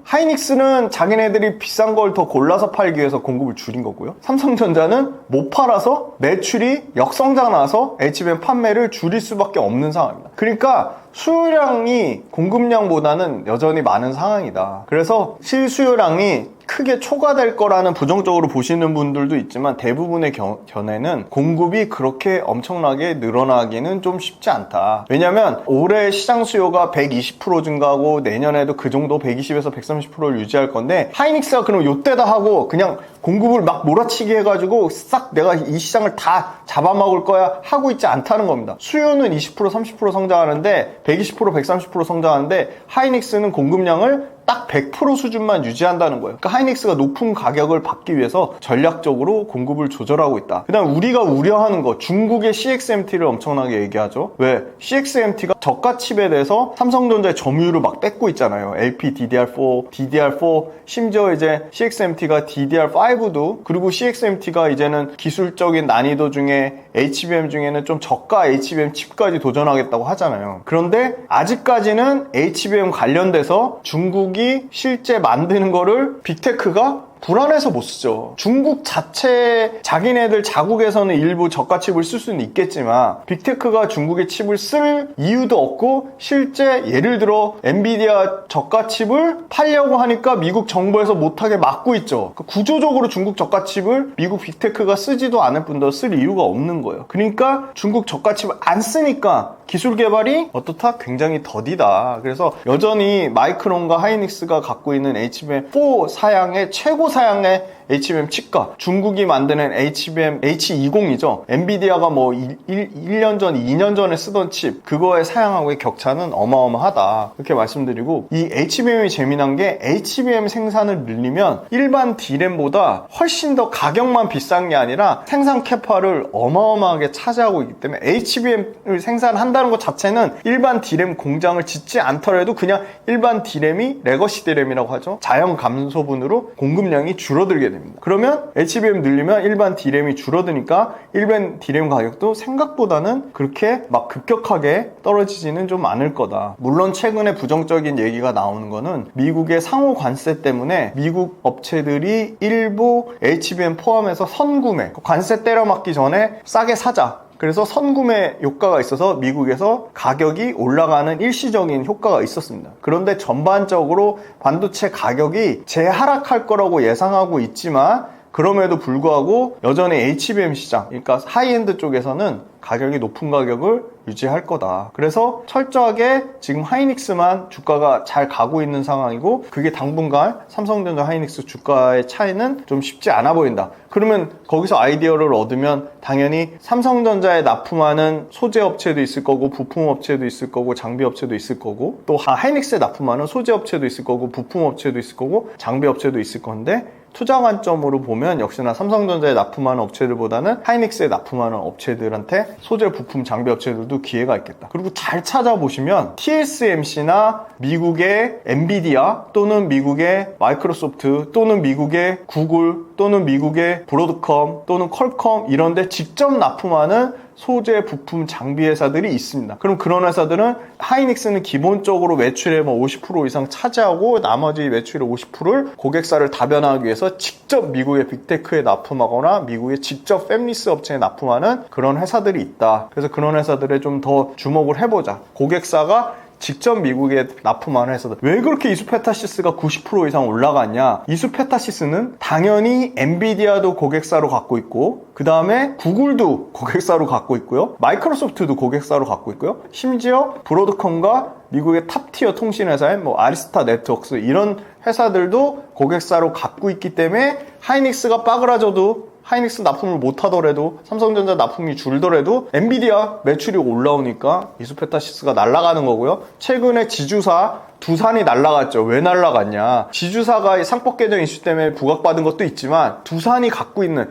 하이닉스는 자기네들이 비싼 걸 더 골라서 팔기 위해서 공급을 줄인 거고요. 삼성전자는 못 팔아서 매출이 역성장 나서 HBM 판매를 줄일 수밖에 없는 상황입니다. 그러니까 수요량이 공급량보다는 여전히 많은 상황이다. 그래서 실수요량이 크게 초과될 거라는 부정적으로 보시는 분들도 있지만 대부분의 견해는 공급이 그렇게 엄청나게 늘어나기는 좀 쉽지 않다. 왜냐면 올해 시장 수요가 120% 증가하고 내년에도 그 정도 120에서 130%를 유지할 건데 하이닉스가 그럼 요때다 하고 그냥 공급을 막 몰아치기 해가지고 싹 내가 이 시장을 다 잡아먹을 거야 하고 있지 않다는 겁니다. 수요는 20% 30% 성장하는데 120% 130% 성장하는데 하이닉스는 공급량을 딱 100% 수준만 유지한다는 거예요. 그러니까 하이닉스가 높은 가격을 받기 위해서 전략적으로 공급을 조절하고 있다. 그 다음 우리가 우려하는 거, 중국의 CXMT를 엄청나게 얘기하죠. 왜? CXMT가 저가 칩에 대해서 삼성전자의 점유율을 막 뺏고 있잖아요. LP, DDR4, DDR4, 심지어 이제 CXMT가 DDR5도, 그리고 CXMT가 이제는 기술적인 난이도 중에 HBM 중에는 좀 저가 HBM 칩까지 도전하겠다고 하잖아요. 그런데 아직까지는 HBM 관련돼서 중국이 실제 만드는 거를 빅테크가 불안해서 못 쓰죠. 중국 자체 자기네들 자국에서는 일부 저가 칩을 쓸 수는 있겠지만 빅테크가 중국의 칩을 쓸 이유도 없고 실제 예를 들어 엔비디아 저가 칩을 팔려고 하니까 미국 정부에서 못하게 막고 있죠. 구조적으로 중국 저가 칩을 미국 빅테크가 쓰지도 않을 뿐더러 쓸 이유가 없는 거예요. 그러니까 중국 저가 칩을 안 쓰니까 기술 개발이 어떻다? 굉장히 더디다. 그래서 여전히 마이크론과 하이닉스가 갖고 있는 HBM4 사양의 최고 사양의 HBM 칩과 중국이 만드는 HBM H20이죠. 엔비디아가 뭐 1년 전, 2년 전에 쓰던 칩, 그거의 사양하고의 격차는 어마어마하다. 이렇게 말씀드리고, 이 HBM이 재미난 게 HBM 생산을 늘리면 일반 D램보다 훨씬 더 가격만 비싼 게 아니라 생산 캐파를 어마어마하게 차지하고 있기 때문에 HBM을 생산한다는 것 자체는 일반 D램 공장을 짓지 않더라도 그냥 일반 D램이 레거시 D램이라고 하죠. 자연 감소분으로 공급량이 줄어들게 됩니다. 그러면 HBM 늘리면 일반 D램이 줄어드니까 일반 D램 가격도 생각보다는 그렇게 막 급격하게 떨어지지는 좀 않을 거다. 물론 최근에 부정적인 얘기가 나오는 거는 미국의 상호 관세 때문에 미국 업체들이 일부 HBM 포함해서 선구매, 관세 때려맞기 전에 싸게 사자, 그래서 선구매 효과가 있어서 미국에서 가격이 올라가는 일시적인 효과가 있었습니다. 그런데 전반적으로 반도체 가격이 재하락할 거라고 예상하고 있지만 그럼에도 불구하고 여전히 HBM 시장, 그러니까 하이엔드 쪽에서는 가격이 높은 가격을 유지할 거다. 그래서 철저하게 지금 하이닉스만 주가가 잘 가고 있는 상황이고 그게 당분간 삼성전자 하이닉스 주가의 차이는 좀 쉽지 않아 보인다. 그러면 거기서 아이디어를 얻으면 당연히 삼성전자에 납품하는 소재 업체도 있을 거고 부품 업체도 있을 거고 장비 업체도 있을 거고 또 하이닉스에 납품하는 소재 업체도 있을 거고 부품 업체도 있을 거고 장비 업체도 있을 건데 투자 관점으로 보면 역시나 삼성전자에 납품하는 업체들보다는 하이닉스에 납품하는 업체들한테 소재 부품 장비 업체들도 기회가 있겠다. 그리고 잘 찾아보시면 TSMC나 미국의 엔비디아 또는 미국의 마이크로소프트 또는 미국의 구글 또는 미국의 브로드컴 또는 퀄컴 이런 데 직접 납품하는 소재, 부품, 장비 회사들이 있습니다. 그럼 그런 회사들은 하이닉스는 기본적으로 매출의 50% 이상 차지하고 나머지 매출의 50%를 고객사를 다변화하기 위해서 직접 미국의 빅테크에 납품하거나 미국의 직접 팹리스 업체에 납품하는 그런 회사들이 있다. 그래서 그런 회사들에 좀 더 주목을 해보자. 고객사가 직접 미국에 납품하는 회사들. 왜 그렇게 이수페타시스가 90% 이상 올라갔냐? 이수페타시스는 당연히 엔비디아도 고객사로 갖고 있고 그 다음에 구글도 고객사로 갖고 있고요. 마이크로소프트도 고객사로 갖고 있고요. 심지어 브로드컴과 미국의 탑티어 통신회사인 아리스타 네트워크스 이런 회사들도 고객사로 갖고 있기 때문에 하이닉스가 빠그라져도 하이닉스 납품을 못하더라도 삼성전자 납품이 줄더라도 엔비디아 매출이 올라오니까 이수페타시스가 날아가는 거고요. 최근에 지주사 두산이 날아갔죠. 왜 날아갔냐? 지주사가 상법 개정 이슈 때문에 부각받은 것도 있지만 두산이 갖고 있는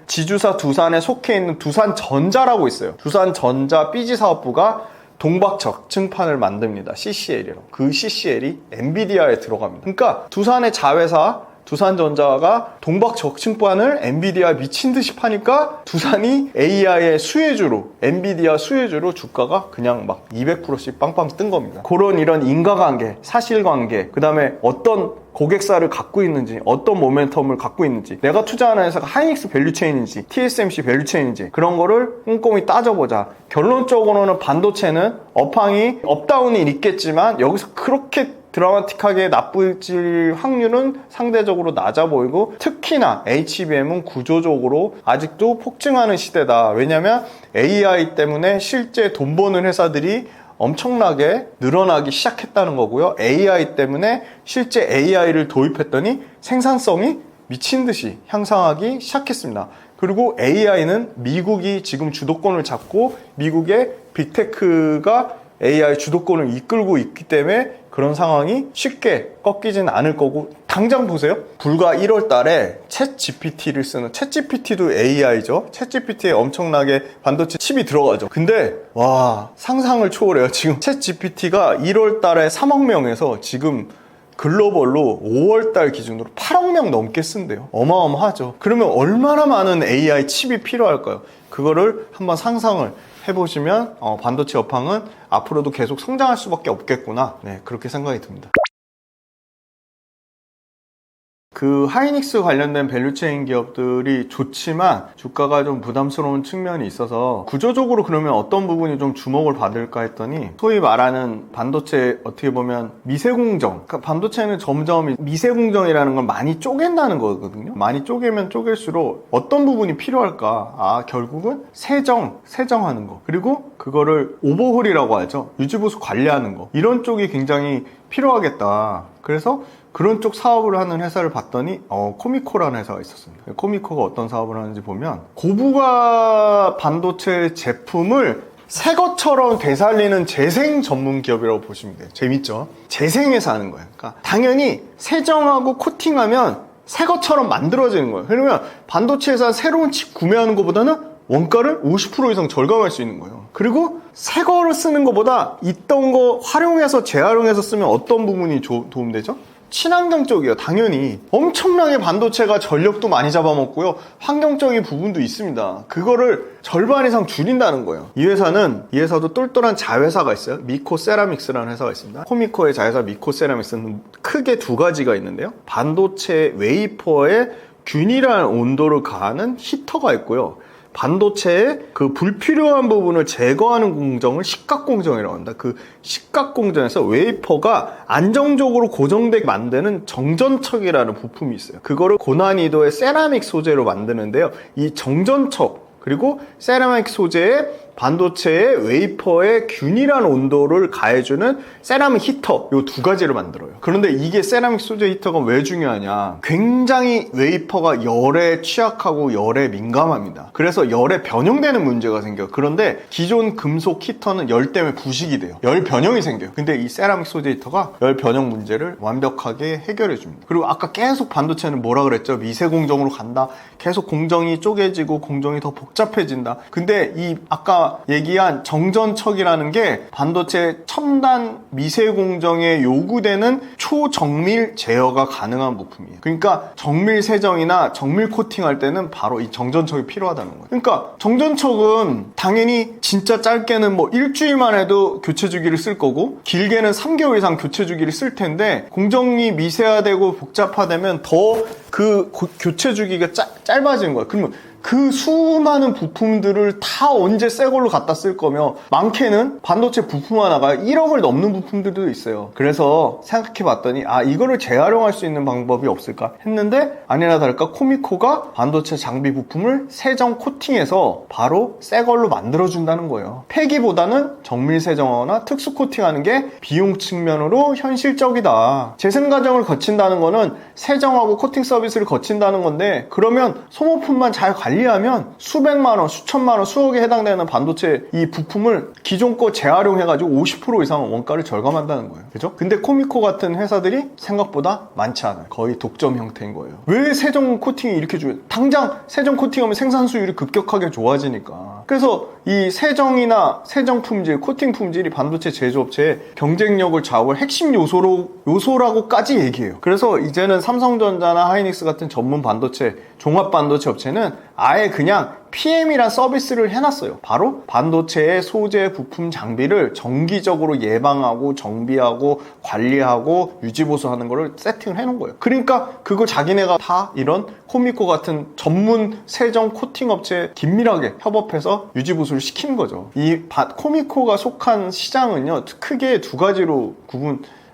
지주사 두산에 속해 있는 두산전자라고 있어요. 두산전자 삐지사업부가 동박적층판을 만듭니다. CCL이라고. 그 CCL이 엔비디아에 들어갑니다. 그러니까 두산의 자회사 두산전자가 동박적층판을 엔비디아 미친 듯이 파니까 두산이 AI의 수혜주로 엔비디아 수혜주로 주가가 그냥 막 200%씩 빵빵 뜬 겁니다. 그런 이런 인과관계, 사실관계, 그 다음에 어떤 고객사를 갖고 있는지, 어떤 모멘텀을 갖고 있는지, 내가 투자하는 회사가 하이닉스 밸류체인인지, TSMC 밸류체인인지 그런 거를 꼼꼼히 따져보자. 결론적으로는 반도체는 업황이 업다운이 있겠지만 여기서 그렇게 드라마틱하게 나빠질 확률은 상대적으로 낮아 보이고 특히나 HBM은 구조적으로 아직도 폭증하는 시대다. 왜냐면 AI 때문에 실제 돈 버는 회사들이 엄청나게 늘어나기 시작했다는 거고요. AI 때문에 실제 AI를 도입했더니 생산성이 미친 듯이 향상하기 시작했습니다. 그리고 AI는 미국이 지금 주도권을 잡고 미국의 빅테크가 AI 주도권을 이끌고 있기 때문에 그런 상황이 쉽게 꺾이진 않을 거고, 당장 보세요. 불과 1월 달에 챗 GPT를 쓰는, 챗 GPT도 AI죠. 챗 GPT에 엄청나게 반도체 칩이 들어가죠. 근데 와, 상상을 초월해요. 지금 챗 GPT가 1월 달에 3억 명에서 지금 글로벌로 5월 달 기준으로 8억 명 넘게 쓴대요. 어마어마하죠. 그러면 얼마나 많은 AI 칩이 필요할까요? 그거를 한번 상상을 해보시면 반도체 업황은 앞으로도 계속 성장할 수밖에 없겠구나, 네, 그렇게 생각이 듭니다. 그 하이닉스 관련된 밸류체인 기업들이 좋지만 주가가 좀 부담스러운 측면이 있어서, 구조적으로 그러면 어떤 부분이 좀 주목을 받을까 했더니, 소위 말하는 반도체, 어떻게 보면 미세공정, 그러니까 반도체는 점점 미세공정이라는 걸 많이 쪼갠다는 거거든요. 많이 쪼개면 쪼갤수록 어떤 부분이 필요할까? 결국은 세정하는 거, 그리고 그거를 오버홀이라고 하죠. 유지보수 관리하는 거, 이런 쪽이 굉장히 필요하겠다. 그래서 그런 쪽 사업을 하는 회사를 봤더니 코미코라는 회사가 있었습니다. 코미코가 어떤 사업을 하는지 보면, 고부가 반도체 제품을 새 것처럼 되살리는 재생 전문 기업이라고 보시면 돼요. 재밌죠? 재생해서 하는 거예요. 그러니까 당연히 세정하고 코팅하면 새 것처럼 만들어지는 거예요. 그러면 반도체 회사 새로운 칩 구매하는 것보다는 원가를 50% 이상 절감할 수 있는 거예요. 그리고 새 거를 쓰는 것보다 있던 거 활용해서 재활용해서 쓰면 어떤 부분이 도움되죠? 친환경 쪽이요. 당연히 엄청나게 반도체가 전력도 많이 잡아먹고요, 환경적인 부분도 있습니다. 그거를 절반 이상 줄인다는 거예요. 이 회사도 똘똘한 자회사가 있어요. 미코세라믹스라는 회사가 있습니다. 코미코의 자회사 미코세라믹스는 크게 두 가지가 있는데요, 반도체 웨이퍼에 균일한 온도를 가하는 히터가 있고요, 반도체의 그 불필요한 부분을 제거하는 공정을 식각공정이라고 합니다. 그 식각공정에서 웨이퍼가 안정적으로 고정되게 만드는 정전척이라는 부품이 있어요. 그거를 고난이도의 세라믹 소재로 만드는데요, 이 정전척 그리고 세라믹 소재에 반도체의 웨이퍼의 균일한 온도를 가해주는 세라믹 히터, 이 두 가지를 만들어요. 그런데 이게 세라믹 소재 히터가 왜 중요하냐, 굉장히 웨이퍼가 열에 취약하고 열에 민감합니다. 그래서 열에 변형되는 문제가 생겨요. 그런데 기존 금속 히터는 열 때문에 부식이 돼요. 열 변형이 생겨요. 근데 이 세라믹 소재 히터가 열 변형 문제를 완벽하게 해결해 줍니다. 그리고 아까 계속 반도체는 뭐라 그랬죠? 미세 공정으로 간다, 계속 공정이 쪼개지고 공정이 더 복잡해진다. 근데 이 아까 얘기한 정전척이라는 게 반도체 첨단 미세 공정에 요구되는 초정밀 제어가 가능한 부품이에요. 그러니까 정밀 세정이나 정밀 코팅할 때는 바로 이 정전척이 필요하다는 거예요. 그러니까 정전척은 당연히 진짜 짧게는 뭐 일주일만 해도 교체 주기를 쓸 거고, 길게는 3개월 이상 교체 주기를 쓸 텐데, 공정이 미세화되고 복잡화되면 더 그 교체 주기가 짧아지는 거예요. 그러면 그 수많은 부품들을 다 언제 새 걸로 갖다 쓸 거며, 많게는 반도체 부품 하나가 1억을 넘는 부품들도 있어요. 그래서 생각해 봤더니 이거를 재활용할 수 있는 방법이 없을까 했는데, 아니나 다를까 코미코가 반도체 장비 부품을 세정 코팅해서 바로 새 걸로 만들어준다는 거예요. 폐기보다는 정밀 세정하거나 특수 코팅하는 게 비용 측면으로 현실적이다. 재생 과정을 거친다는 거는 세정하고 코팅 서비스를 거친다는 건데, 그러면 소모품만 잘 관리하면 수백만 원, 수천만 원, 수억에 해당되는 반도체 이 부품을 기존 거 재활용해가지고 50% 이상 원가를 절감한다는 거예요. 그죠? 근데 코미코 같은 회사들이 생각보다 많지 않아요. 거의 독점 형태인 거예요. 왜 세정 코팅이 이렇게 중요해요? 당장 세정 코팅하면 생산 수율이 급격하게 좋아지니까. 그래서 이 세정이나 세정 품질, 코팅 품질이 반도체 제조업체의 경쟁력을 좌우할 핵심 요소라고까지 얘기해요. 그래서 이제는 삼성전자나 하이닉스 같은 전문 반도체, 종합 반도체 업체는 아예 그냥 PM이란 서비스를 해놨어요. 바로 반도체의 소재, 부품, 장비를 정기적으로 예방하고 정비하고 관리하고 유지보수하는 거를 세팅을 해놓은 거예요. 그러니까 그거 자기네가 다 이런 코미코 같은 전문 세정 코팅 업체에 긴밀하게 협업해서 유지보수를 시키는 거죠. 이 코미코가 속한 시장은요, 크게 두 가지로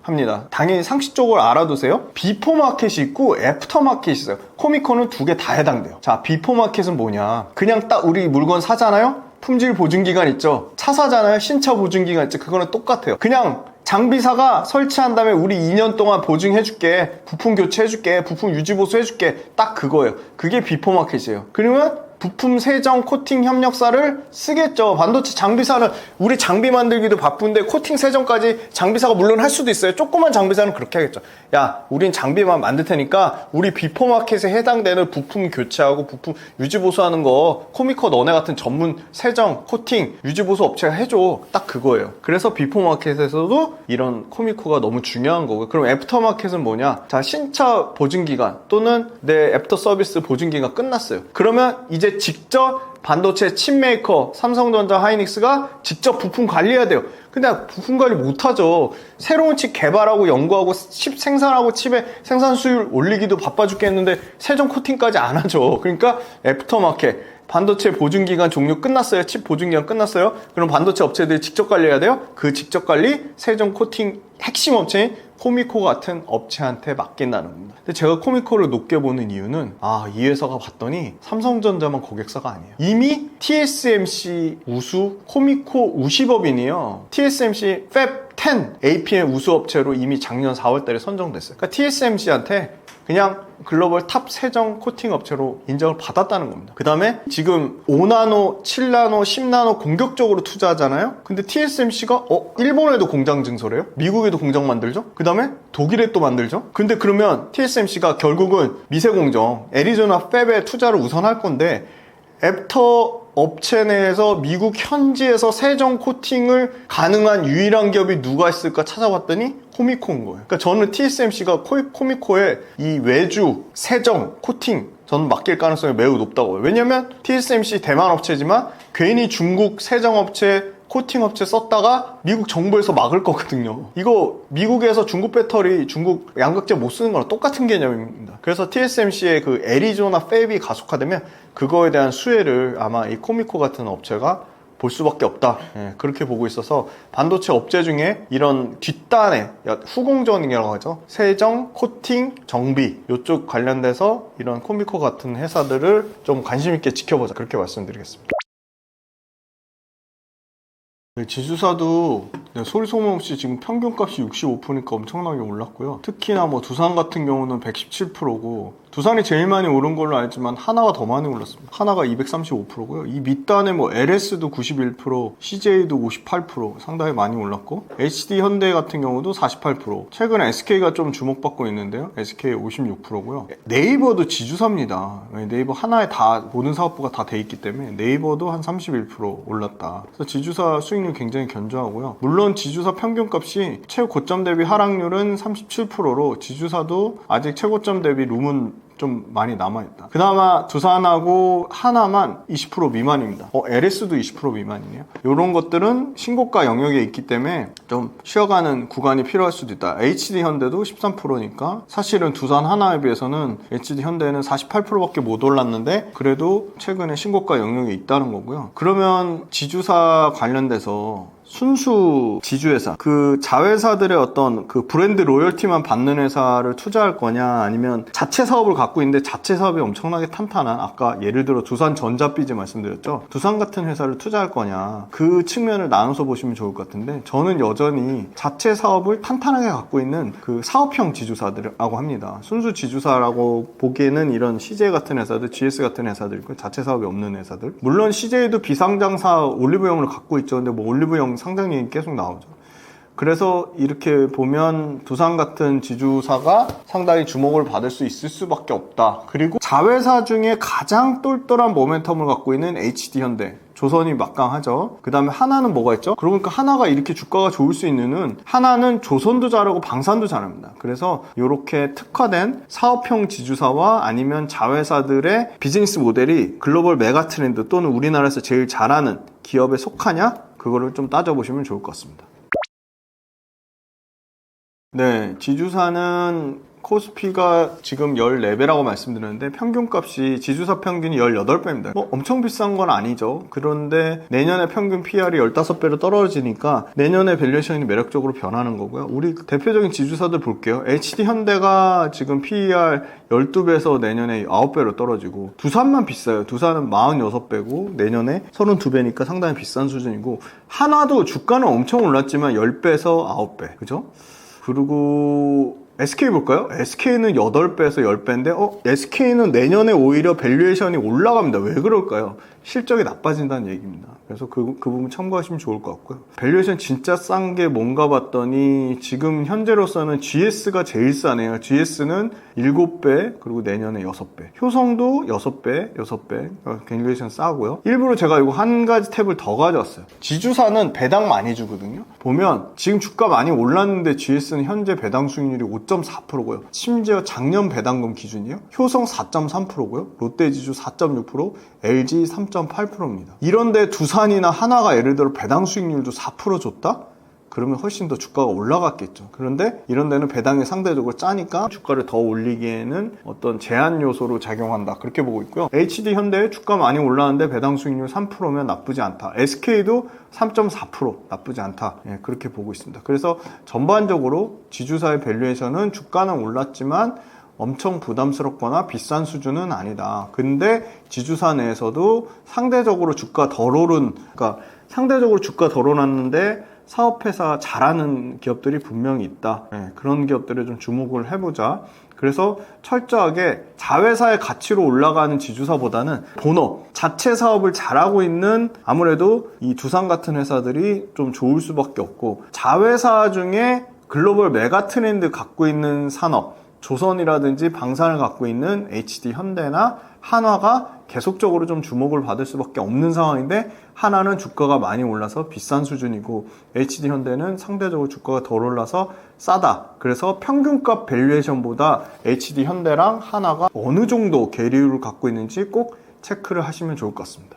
합니다. 당연히 상식적으로 알아두세요. 비포 마켓이 있고 애프터 마켓이 있어요. 코미코는 두 개 다 해당돼요. 자, 비포 마켓은 뭐냐? 그냥 딱 우리 물건 사잖아요? 품질 보증기간 있죠? 차 사잖아요? 신차 보증기간 있죠? 그거는 똑같아요. 그냥 장비사가 설치한 다음에 우리 2년 동안 보증해줄게, 부품 교체해줄게, 부품 유지보수해줄게, 딱 그거예요. 그게 비포마켓이에요. 그러면 부품 세정 코팅 협력사를 쓰겠죠. 반도체 장비사는 우리 장비 만들기도 바쁜데 코팅 세정까지 장비사가 물론 할 수도 있어요. 조그만 장비사는 그렇게 하겠죠. 야, 우린 장비만 만들 테니까 우리 비포마켓에 해당되는 부품 교체하고 부품 유지보수하는 거 코미코 너네 같은 전문 세정, 코팅, 유지보수 업체가 해줘. 딱 그거예요. 그래서 비포마켓에서도 이런 코미코가 너무 중요한 거고요. 그럼 애프터마켓은 뭐냐? 자, 신차 보증기간 또는 내 애프터 서비스 보증기간 끝났어요. 그러면 이제 직접 반도체 칩 메이커 삼성전자 하이닉스가 직접 부품 관리해야 돼요. 근데 부품 관리 못하죠. 새로운 칩 개발하고 연구하고 칩 생산하고 칩의 생산 수율 올리기도 바빠 죽겠는데 세정 코팅까지 안 하죠. 그러니까 애프터마켓, 반도체 보증기간 종료 끝났어요. 칩 보증기간 끝났어요. 그럼 반도체 업체들이 직접 관리해야 돼요. 그 직접 관리, 세정 코팅 핵심 업체인 코미코 같은 업체한테 맡긴다는 겁니다. 근데 제가 코미코를 높게 보는 이유는 이 회사가 봤더니 삼성전자만 고객사가 아니에요. 이미 TSMC 우수 코미코 우시법인이에요. TSMC Fab 10 APM 우수업체로 이미 작년 4월달에 선정됐어요. 그러니까 TSMC한테 그냥 글로벌 탑 세정 코팅 업체로 인정을 받았다는 겁니다. 그 다음에 지금 5나노, 7나노, 10나노 공격적으로 투자하잖아요. 근데 TSMC가 일본에도 공장 증설해요? 미국에도 공장 만들죠? 그 다음에 독일에 또 만들죠? 근데 그러면 TSMC가 결국은 미세공정, 애리조나 팹에 투자를 우선할 건데 애프터 업체 내에서 미국 현지에서 세정 코팅을 가능한 유일한 기업이 누가 있을까 찾아봤더니 코미코인 거예요. 그러니까 저는 TSMC가 코미코의 이 외주, 세정, 코팅 저는 맡길 가능성이 매우 높다고 봐요. 왜냐면 TSMC 대만 업체지만 괜히 중국 세정업체, 코팅업체 썼다가 미국 정부에서 막을 거거든요. 이거 미국에서 중국 배터리, 중국 양극재 못 쓰는 거랑 똑같은 개념입니다. 그래서 TSMC의 그 애리조나 팹이 가속화되면 그거에 대한 수혜를 아마 이 코미코 같은 업체가 볼 수밖에 없다. 그렇게 보고 있어서 반도체 업체 중에 이런 뒷단에 후공정이라고 하죠. 세정, 코팅, 정비 이쪽 관련돼서 이런 코미코 같은 회사들을 좀 관심 있게 지켜보자. 그렇게 말씀드리겠습니다. 지주사도 소리 소문 없이 지금 평균값이 65%니까 엄청나게 올랐고요. 특히나 뭐 두산 같은 경우는 117%고 두산이 제일 많이 오른 걸로 알지만 하나가 더 많이 올랐습니다. 하나가 235%고요. 이 밑단에 뭐 LS도 91%, CJ도 58% 상당히 많이 올랐고 HD 현대 같은 경우도 48%. 최근에 SK가 좀 주목받고 있는데요. SK 56%고요. 네이버도 지주사입니다. 네이버 하나에 다 모든 사업부가 다 돼 있기 때문에 네이버도 한 31% 올랐다. 그래서 지주사 수익률 굉장히 견조하고요. 물론 지주사 평균값이 최고점 대비 하락률은 37%로 지주사도 아직 최고점 대비 룸은 좀 많이 남아있다. 그나마 두산하고 하나만 20% 미만입니다. LS도 20% 미만이네요. 이런 것들은 신고가 영역에 있기 때문에 좀 쉬어가는 구간이 필요할 수도 있다. HD 현대도 13%니까 사실은 두산 하나에 비해서는 HD 현대는 48%밖에 못 올랐는데 그래도 최근에 신고가 영역에 있다는 거고요. 그러면 지주사 관련돼서 순수 지주회사, 그 자회사들의 어떤 그 브랜드 로열티만 받는 회사를 투자할 거냐, 아니면 자체 사업을 갖고 있는데 자체 사업이 엄청나게 탄탄한, 아까 예를 들어 두산 전자비즈 말씀드렸죠. 두산 같은 회사를 투자할 거냐, 그 측면을 나눠서 보시면 좋을 것 같은데, 저는 여전히 자체 사업을 탄탄하게 갖고 있는 그 사업형 지주사들이라고 합니다. 순수 지주사라고 보기에는 이런 CJ 같은 회사들, GS 같은 회사들 있고 자체 사업이 없는 회사들. 물론 CJ도 비상장사 올리브영을 갖고 있죠. 근데 뭐 올리브영 상장이 계속 나오죠. 그래서 이렇게 보면 두산 같은 지주사가 상당히 주목을 받을 수 있을 수밖에 없다. 그리고 자회사 중에 가장 똘똘한 모멘텀을 갖고 있는 HD 현대, 조선이 막강하죠. 그 다음에 하나는 뭐가 있죠? 그러니까 하나가 이렇게 주가가 좋을 수 있는 하나는 조선도 잘하고 방산도 잘합니다. 그래서 이렇게 특화된 사업형 지주사와 아니면 자회사들의 비즈니스 모델이 글로벌 메가 트렌드 또는 우리나라에서 제일 잘하는 기업에 속하냐? 그거를 좀 따져보시면 좋을 것 같습니다. 네, 지주사는 코스피가 지금 14배라고 말씀드렸는데 평균값이 지주사 평균이 18배입니다. 뭐 엄청 비싼 건 아니죠. 그런데 내년에 평균 PR이 15배로 떨어지니까 내년에 밸류에이션이 매력적으로 변하는 거고요. 우리 대표적인 지주사들 볼게요. HD현대가 지금 PER 12배에서 내년에 9배로 떨어지고 두산만 비싸요. 두산은 46배고 내년에 32배니까 상당히 비싼 수준이고 한화도 주가는 엄청 올랐지만 10배에서 9배. 그죠? 그리고 SK 볼까요? SK는 8배에서 10배인데 SK는 내년에 오히려 밸류에이션이 올라갑니다. 왜 그럴까요? 실적이 나빠진다는 얘기입니다. 그래서 그 부분 참고하시면 좋을 것 같고요. 밸류에이션 진짜 싼 게 뭔가 봤더니 지금 현재로서는 GS가 제일 싸네요. GS는 7배 그리고 내년에 6배. 효성도 6배 밸류에이션 싸고요. 일부러 제가 이거 한 가지 탭을 더 가져왔어요. 지주사는 배당 많이 주거든요. 보면 지금 주가 많이 올랐는데 GS는 현재 배당 수익률이 5.4%고요. 심지어 작년 배당금 기준이에요. 효성 4.3%고요. 롯데지주 4.6%, LG 3.8%입니다. 이런데 두산이나 하나가 예를 들어 배당 수익률도 4% 줬다? 그러면 훨씬 더 주가가 올라갔겠죠. 그런데 이런 데는 배당이 상대적으로 짜니까 주가를 더 올리기에는 어떤 제한 요소로 작용한다. 그렇게 보고 있고요. HD현대 주가 많이 올랐는데 배당 수익률 3%면 나쁘지 않다. SK도 3.4% 나쁘지 않다. 예, 그렇게 보고 있습니다. 그래서 전반적으로 지주사의 밸류에이션은 주가는 올랐지만 엄청 부담스럽거나 비싼 수준은 아니다. 근데 지주사 내에서도 상대적으로 주가 덜 오른, 그러니까 상대적으로 주가 덜 올랐는데 사업회사 잘하는 기업들이 분명히 있다. 네, 그런 기업들에 좀 주목을 해보자. 그래서 철저하게 자회사의 가치로 올라가는 지주사보다는 본업, 자체 사업을 잘하고 있는 아무래도 이 두산 같은 회사들이 좀 좋을 수밖에 없고 자회사 중에 글로벌 메가 트렌드 갖고 있는 산업, 조선이라든지 방산을 갖고 있는 HD현대나 한화가 계속적으로 좀 주목을 받을 수밖에 없는 상황인데 하나는 주가가 많이 올라서 비싼 수준이고 HD현대는 상대적으로 주가가 덜 올라서 싸다. 그래서 평균값 밸류에이션보다 HD현대랑 한화가 어느 정도 계류를 갖고 있는지 꼭 체크를 하시면 좋을 것 같습니다.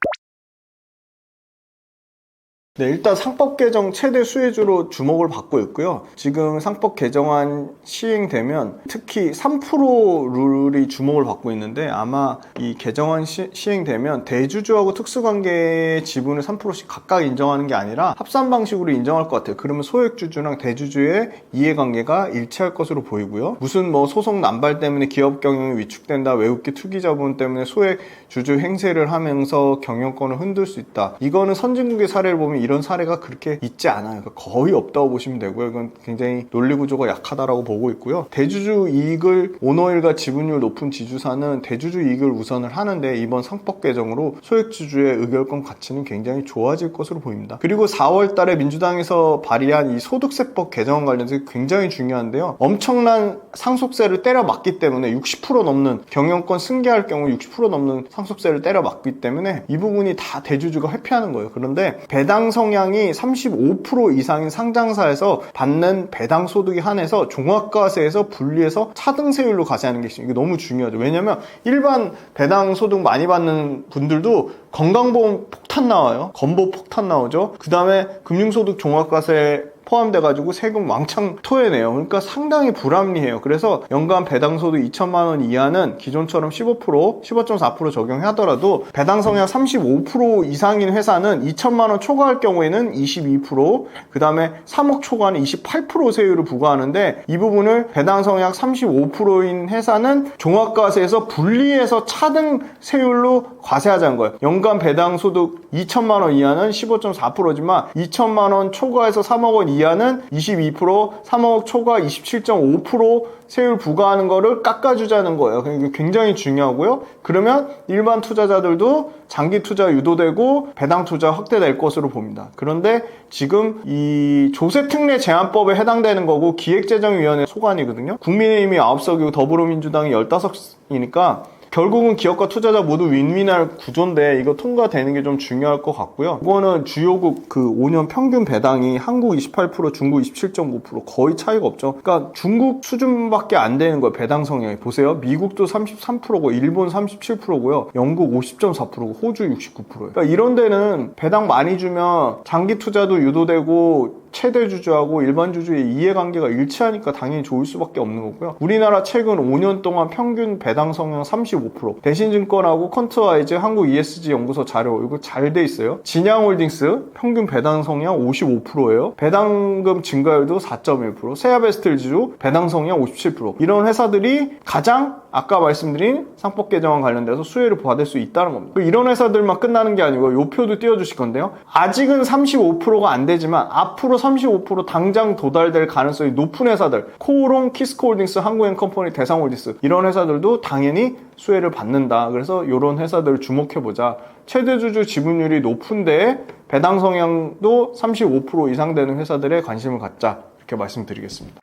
네, 일단 상법 개정 최대 수혜주로 주목을 받고 있고요. 지금 상법 개정안 시행되면 특히 3% 룰이 주목을 받고 있는데 아마 이 개정안 시행되면 대주주하고 특수관계의 지분을 3%씩 각각 인정하는 게 아니라 합산 방식으로 인정할 것 같아요. 그러면 소액주주랑 대주주의 이해관계가 일치할 것으로 보이고요. 무슨 뭐 소송 남발 때문에 기업 경영이 위축된다, 외국계 투기 자본 때문에 소액주주 행세를 하면서 경영권을 흔들 수 있다. 이거는 선진국의 사례를 보면 이런 사례가 그렇게 있지 않아요. 그러니까 거의 없다고 보시면 되고요. 이건 굉장히 논리 구조가 약하다라고 보고 있고요. 대주주 이익을 오너일과 지분율 높은 지주사는 대주주 이익을 우선을 하는데 이번 상법 개정으로 소액주주의 의결권 가치는 굉장히 좋아질 것으로 보입니다. 그리고 4월 달에 민주당에서 발의한 이 소득세법 개정안 관련해서 굉장히 중요한데요. 엄청난 상속세를 때려 맞기 때문에 60% 넘는 경영권 승계할 경우 60% 넘는 상속세를 때려 맞기 때문에 이 부분이 다 대주주가 회피하는 거예요. 그런데 배당 성향이 35% 이상인 상장사에서 받는 배당 소득에 한해서 종합과세에서 분리해서 차등세율로 과세하는 게 있어요. 이게 너무 중요하죠. 왜냐면 일반 배당 소득 많이 받는 분들도 건강보험 폭탄 나와요. 건보 폭탄 나오죠. 그 다음에 금융소득 종합과세 포함돼가지고 세금 왕창 토해내요. 그러니까 상당히 불합리해요. 그래서 연간 배당소득 2천만 원 이하는 기존처럼 15.4% 적용하더라도 배당 성향 35% 이상인 회사는 2천만 원 초과할 경우에는 22%, 그 다음에 3억 초과는 28% 세율을 부과하는데 이 부분을 배당 성향 35%인 회사는 종합과세에서 분리해서 차등 세율로 과세하자는 거예요. 연간 배당소득 2천만 원 이하는 15.4%지만 2천만 원 초과해서 3억 원 이하는 22%, 3억 초과 27.5% 세율 부과하는 거를 깎아주자는 거예요. 그러니까 굉장히 중요하고요. 그러면 일반 투자자들도 장기 투자 유도되고 배당 투자 확대될 것으로 봅니다. 그런데 지금 이 조세특례 제한법에 해당되는 거고 기획재정위원회 소관이거든요. 국민의힘이 9석이고 더불어민주당이 15석이니까 결국은 기업과 투자자 모두 윈윈할 구조인데 이거 통과되는 게 좀 중요할 것 같고요. 이거는 주요국 그 5년 평균 배당이 한국 28%, 중국 27.5% 거의 차이가 없죠. 그러니까 중국 수준밖에 안 되는 거예요. 배당 성향이. 보세요. 미국도 33%고 일본 37%고요. 영국 50.4%고 호주 69%예요. 그러니까 이런 데는 배당 많이 주면 장기 투자도 유도되고 최대 주주하고 일반 주주의 이해관계가 일치하니까 당연히 좋을 수밖에 없는 거고요. 우리나라 최근 5년 동안 평균 배당 성향 35%, 대신증권하고 컨트와이즈 한국 ESG 연구소 자료 이거 잘 돼 있어요. 진양홀딩스 평균 배당 성향 55%예요. 배당금 증가율도 4.1%, 세아베스트지주 배당 성향 57%. 이런 회사들이 가장 아까 말씀드린 상법 개정안 관련돼서 수혜를 받을 수 있다는 겁니다. 이런 회사들만 끝나는 게 아니고 이 표도 띄워주실 건데요. 아직은 35%가 안 되지만 앞으로 35% 당장 도달될 가능성이 높은 회사들, 코오롱, 키스코홀딩스, 한국앤컴퍼니, 대상홀딩스 이런 회사들도 당연히 수혜를 받는다. 그래서 이런 회사들을 주목해보자. 최대주주 지분율이 높은데 배당 성향도 35% 이상 되는 회사들에 관심을 갖자. 이렇게 말씀드리겠습니다.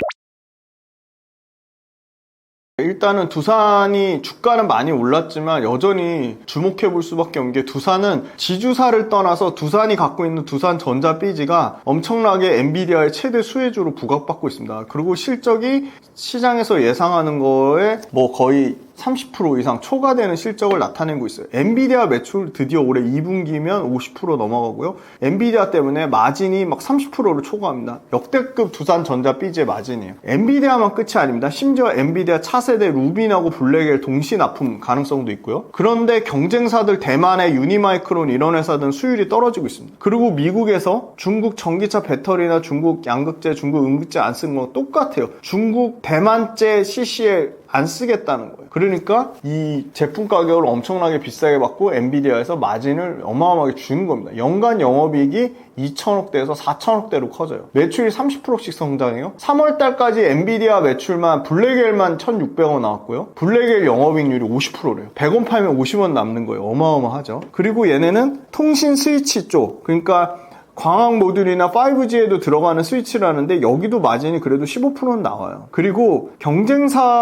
일단은 두산이 주가는 많이 올랐지만 여전히 주목해 볼 수밖에 없는 게 두산은 지주사를 떠나서 두산이 갖고 있는 두산전자 삐지가 엄청나게 엔비디아의 최대 수혜주로 부각받고 있습니다. 그리고 실적이 시장에서 예상하는 거에 뭐 거의 30% 이상 초과되는 실적을 나타내고 있어요. 엔비디아 매출 드디어 올해 2분기면 50% 넘어가고요. 엔비디아 때문에 마진이 막 30%를 초과합니다. 역대급 두산전자 삐지의 마진이에요. 엔비디아만 끝이 아닙니다. 심지어 엔비디아 차세대 루빈하고 블랙엘 동시 납품 가능성도 있고요. 그런데 경쟁사들 대만의 유니마이크론 이런 회사들은 수율이 떨어지고 있습니다. 그리고 미국에서 중국 전기차 배터리나 중국 양극재, 중국 음극재 안 쓰는 거 똑같아요. 중국 대만제 CCL 안 쓰겠다는 거예요. 그러니까 이 제품 가격을 엄청나게 비싸게 받고 엔비디아에서 마진을 어마어마하게 주는 겁니다. 연간 영업이익이 2천억대에서 4천억대로 커져요. 매출이 30%씩 성장해요. 3월달까지 엔비디아 매출만 블랙엘만 1,600원 나왔고요. 블랙엘 영업이익률이 50%래요. 100원 팔면 50원 남는 거예요. 어마어마하죠. 그리고 얘네는 통신 스위치 쪽, 그러니까 광학 모듈이나 5G에도 들어가는 스위치라는데 여기도 마진이 그래도 15%는 나와요. 그리고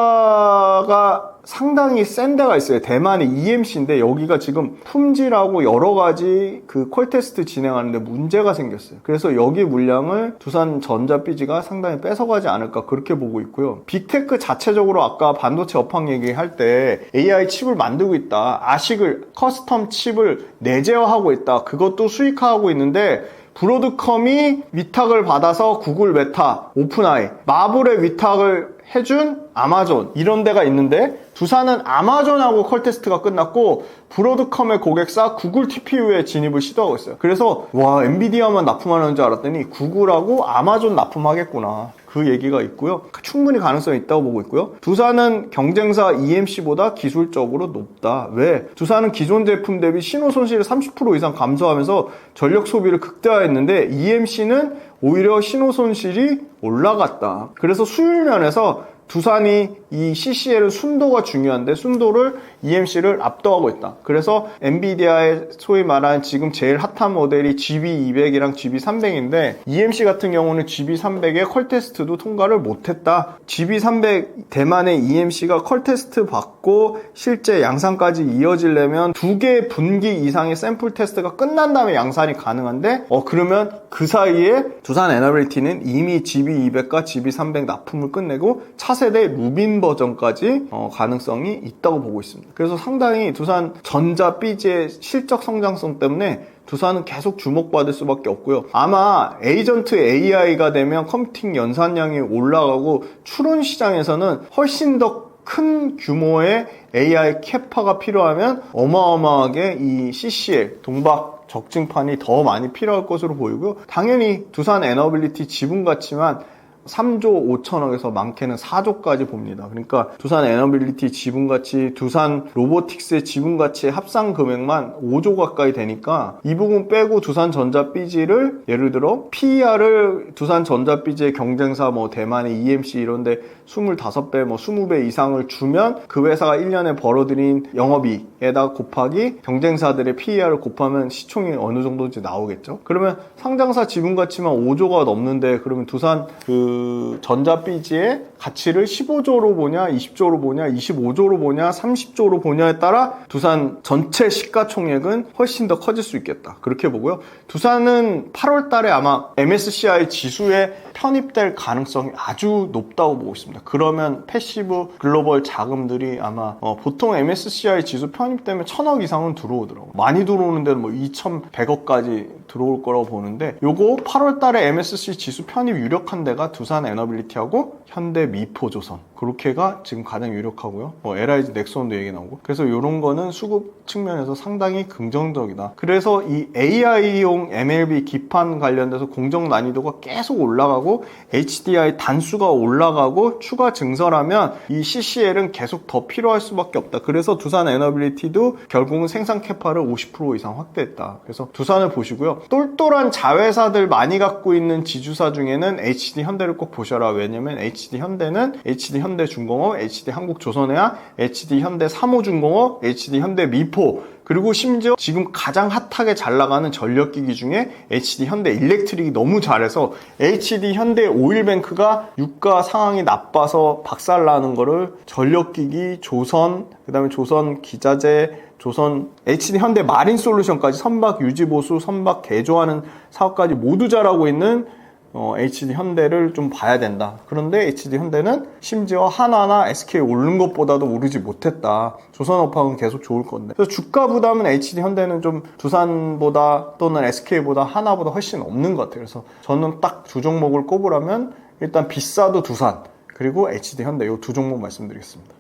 경쟁사가 상당히 센 데가 있어요. 대만의 EMC인데 여기가 지금 품질하고 여러 가지 그 콜 테스트 진행하는데 문제가 생겼어요. 그래서 여기 물량을 두산전자 삐지가 상당히 뺏어가지 않을까 그렇게 보고 있고요. 빅테크 자체적으로 아까 반도체 업황 얘기할 때 AI 칩을 만들고 있다. 아식을 커스텀 칩을 내재화하고 있다. 그것도 수익화하고 있는데 브로드컴이 위탁을 받아서 구글, 메타, 오픈아이, 마블의 위탁을 해준 아마존 이런 데가 있는데 두산은 아마존하고 컬테스트가 끝났고 브로드컴의 고객사 구글 TPU에 진입을 시도하고 있어요. 그래서 와 엔비디아만 납품하는 줄 알았더니 구글하고 아마존 납품하겠구나 그 얘기가 있고요. 충분히 가능성이 있다고 보고 있고요. 두산은 경쟁사 EMC보다 기술적으로 높다. 왜? 두산은 기존 제품 대비 신호 손실을 30% 이상 감소하면서 전력 소비를 극대화했는데 EMC는 오히려 신호 손실이 올라갔다. 그래서 수율 면에서 두산이 이 CCL은 순도가 중요한데 순도를 EMC를 압도하고 있다. 그래서 엔비디아의 소위 말하는 지금 제일 핫한 모델이 GB200이랑 GB300인데 EMC 같은 경우는 GB300의 컬 테스트도 통과를 못했다. GB300 대만의 EMC가 컬 테스트 받고 실제 양산까지 이어지려면 2개 분기 이상의 샘플 테스트가 끝난 다음에 양산이 가능한데 그러면 그 사이에 두산 에너빌리티는 이미 GB200과 GB300 납품을 끝내고 차세대 루빈 버전까지 가능성이 있다고 보고 있습니다. 그래서 상당히 두산 전자 삐지의 실적 성장성 때문에 두산은 계속 주목받을 수밖에 없고요. 아마 에이전트 AI가 되면 컴퓨팅 연산량이 올라가고 추론 시장에서는 훨씬 더 큰 규모의 AI 캐파가 필요하면 어마어마하게 이 CCL 동박 적증판이 더 많이 필요할 것으로 보이고요. 당연히 두산 에너빌리티 지분 가치만 3조 5천억에서 많게는 4조까지 봅니다. 그러니까 두산 에너빌리티 지분가치, 두산 로보틱스의 지분가치의 합산 금액만 5조 가까이 되니까 이 부분 빼고 두산전자 삐지를 예를 들어 PER을 두산전자 삐지의 경쟁사 뭐 대만의 EMC 이런데 25배, 뭐 20배 이상을 주면 그 회사가 1년에 벌어들인 영업이익에다가 곱하기 경쟁사들의 PER을 곱하면 시총이 어느 정도인지 나오겠죠. 그러면 상장사 지분가치만 5조가 넘는데 그러면 두산 그 그 전자비지의 가치를 15조로 보냐, 20조로 보냐, 25조로 보냐, 30조로 보냐에 따라 두산 전체 시가총액은 훨씬 더 커질 수 있겠다. 그렇게 보고요. 두산은 8월 달에 아마 MSCI 지수에 편입될 가능성이 아주 높다고 보고 있습니다. 그러면 패시브 글로벌 자금들이 아마 보통 MSCI 지수 편입되면 1000억 이상은 들어오더라고요. 많이 들어오는 데는 뭐 2100억까지 들어올 거라고 보는데 요거 8월 달에 MSCI 지수 편입 유력한 데가 두산 에너빌리티하고 현대 미포조선 그렇게가 지금 가장 유력하고요. LIG 넥슨도 얘기 나오고 그래서 이런 거는 수급 측면에서 상당히 긍정적이다. 그래서 이 AI용 MLB 기판 관련돼서 공정 난이도가 계속 올라가고 HDI 단수가 올라가고 추가 증설하면 이 CCL은 계속 더 필요할 수밖에 없다. 그래서 두산 에너빌리티도 결국은 생산 캐파를 50% 이상 확대했다. 그래서 두산을 보시고요. 똘똘한 자회사들 많이 갖고 있는 지주사 중에는 HD 현대를 꼭 보셔라. 왜냐면 HD 현대는 HD 현대중공업, HD 한국조선해양, HD 현대 삼호중공업, HD 현대 미포 그리고 심지어 지금 가장 핫하게 잘 나가는 전력기기 중에 HD 현대 일렉트릭이 너무 잘해서 HD 현대 오일뱅크가 유가 상황이 나빠서 박살나는 거를 전력기기, 조선, 그 다음에 조선 기자재, 조선 HD 현대 마린 솔루션까지 선박 유지보수, 선박 개조하는 사업까지 모두 잘하고 있는 HD 현대를 좀 봐야 된다. 그런데 HD 현대는 심지어 하나나 SK 오른 것보다도 오르지 못했다. 조선업하고는 계속 좋을 건데. 그래서 주가 부담은 HD 현대는 좀 두산보다 또는 SK보다 하나보다 훨씬 없는 것 같아요. 그래서 저는 딱 두 종목을 꼽으라면 일단 비싸도 두산 그리고 HD 현대 이 두 종목 말씀드리겠습니다.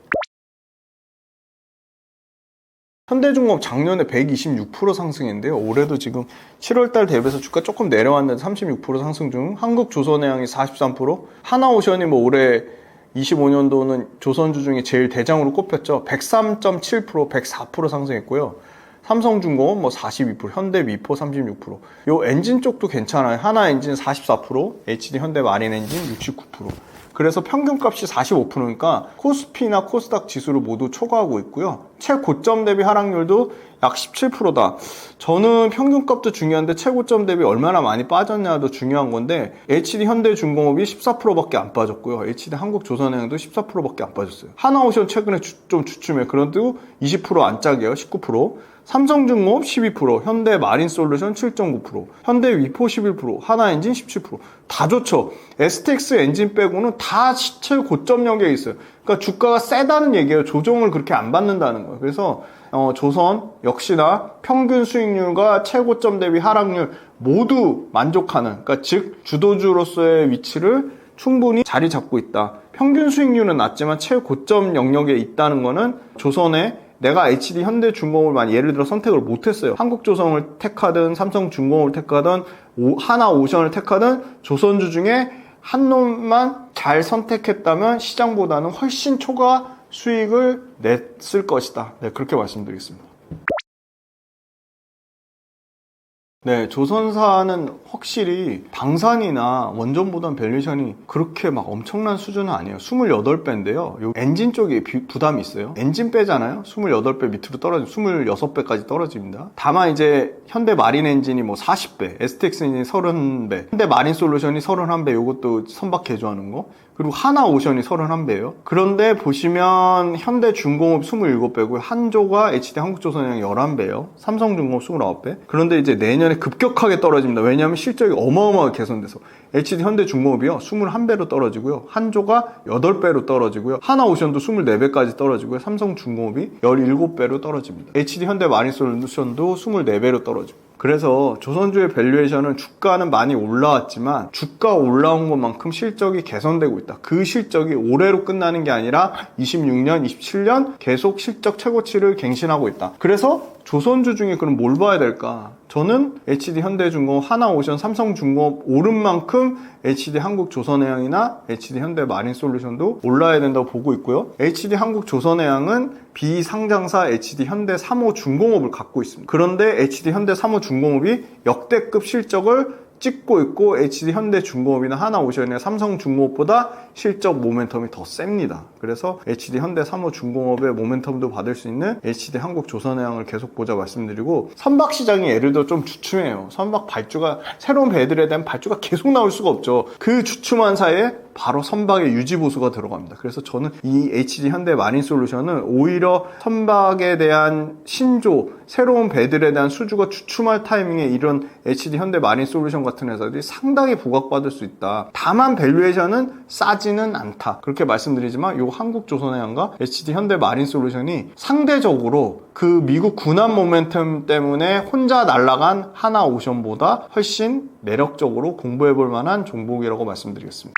현대중공업 작년에 126% 상승했는데요. 올해도 지금 7월달 대비해서 주가 조금 내려왔는데 36% 상승 중. 한국조선해양이 43%, 하나오션이 뭐 올해 25년도는 조선주 중에 제일 대장으로 꼽혔죠. 103.7%, 104% 상승했고요. 삼성중공업 뭐 42%, 현대미포 36%. 요 엔진 쪽도 괜찮아요. 하나엔진 44%, HD 현대마린엔진 69%. 그래서 평균값이 45%니까 코스피나 코스닥 지수를 모두 초과하고 있고요. 최고점 대비 하락률도 약 17%다. 저는 평균값도 중요한데 최고점 대비 얼마나 많이 빠졌냐도 중요한 건데 HD 현대중공업이 14%밖에 안 빠졌고요. HD 한국조선해양도 14%밖에 안 빠졌어요. 하나오션 최근에 좀 주춤해. 그래도 20% 안짝이에요. 19%. 삼성중공업 12%, 현대마린솔루션 7.9%, 현대위포 11%, 하나엔진 17%. 다 좋죠. STX 엔진 빼고는 다 시체 고점역에 있어요. 그러니까 주가가 세다는 얘기예요. 조정을 그렇게 안 받는다는 거예요. 그래서 조선 역시나 평균 수익률과 최고점 대비 하락률 모두 만족하는, 그러니까 즉 주도주로서의 위치를 충분히 자리 잡고 있다. 평균 수익률은 낮지만 최고점 영역에 있다는 거는 조선의 내가 HD 현대중공업을 예를 들어 선택을 못했어요. 한국조선을 택하든 삼성중공업을 택하든 하나오션을 택하든 조선주 중에 한 놈만 잘 선택했다면 시장보다는 훨씬 초과 수익을 냈을 것이다. 네, 그렇게 말씀드리겠습니다. 네, 조선사는 확실히 방산이나 원전보단 밸류에이션이 그렇게 막 엄청난 수준은 아니에요. 28배인데요. 요 엔진 쪽에 부담이 있어요. 엔진 빼잖아요. 28배 밑으로 떨어지고 26배까지 떨어집니다. 다만 이제 현대 마린 엔진이 뭐 40배, STX 엔진이 30배, 현대 마린 솔루션이 31배, 요것도 선박 개조하는 거. 그리고 하나오션이 31배예요. 그런데 보시면 현대중공업 27배고요. 한조가 HD 한국조선해양 11배예요. 삼성중공업 29배. 그런데 이제 내년에 급격하게 떨어집니다. 왜냐하면 실적이 어마어마하게 개선돼서 HD 현대중공업이요 21배로 떨어지고요. 한조가 8배로 떨어지고요. 하나오션도 24배까지 떨어지고요. 삼성중공업이 17배로 떨어집니다. HD 현대마린솔루션도 24배로 떨어지고. 그래서 조선주의 밸류에이션은 주가는 많이 올라왔지만 주가 올라온 것만큼 실적이 개선되고 있다. 그 실적이 올해로 끝나는 게 아니라 26년, 27년 계속 실적 최고치를 갱신하고 있다. 그래서 조선주 중에 그럼 뭘 봐야 될까? 저는 HD 현대중공업, 하나오션, 삼성중공업 오른 만큼 HD 한국조선해양이나 HD 현대마린솔루션도 올라야 된다고 보고 있고요. HD 한국조선해양은 비상장사 HD 현대3호중공업을 갖고 있습니다. 그런데 HD 현대3호중공업이 역대급 실적을 찍고 있고 HD 현대중공업이나 하나오션이나 삼성중공업보다 실적 모멘텀이 더 셉니다. 그래서 HD 현대 삼호중공업의 모멘텀도 받을 수 있는 HD 한국조선해양을 계속 보자 말씀드리고, 선박 시장이 예를 들어 좀 주춤해요. 선박 발주가, 새로운 배들에 대한 발주가 계속 나올 수가 없죠. 그 주춤한 사이에 바로 선박의 유지 보수가 들어갑니다. 그래서 저는 이 HD 현대 마린솔루션은 오히려 선박에 대한 신조, 새로운 배들에 대한 수주가 주춤할 타이밍에 이런 HD 현대 마린솔루션 같은 회사들이 상당히 부각받을 수 있다. 다만 밸류에이션은 싸지는 않다. 그렇게 말씀드리지만 요 한국조선해양과 HD 현대 마린솔루션이 상대적으로 그 미국 군함 모멘텀 때문에 혼자 날아간 하나오션보다 훨씬 매력적으로 공부해볼 만한 종목이라고 말씀드리겠습니다.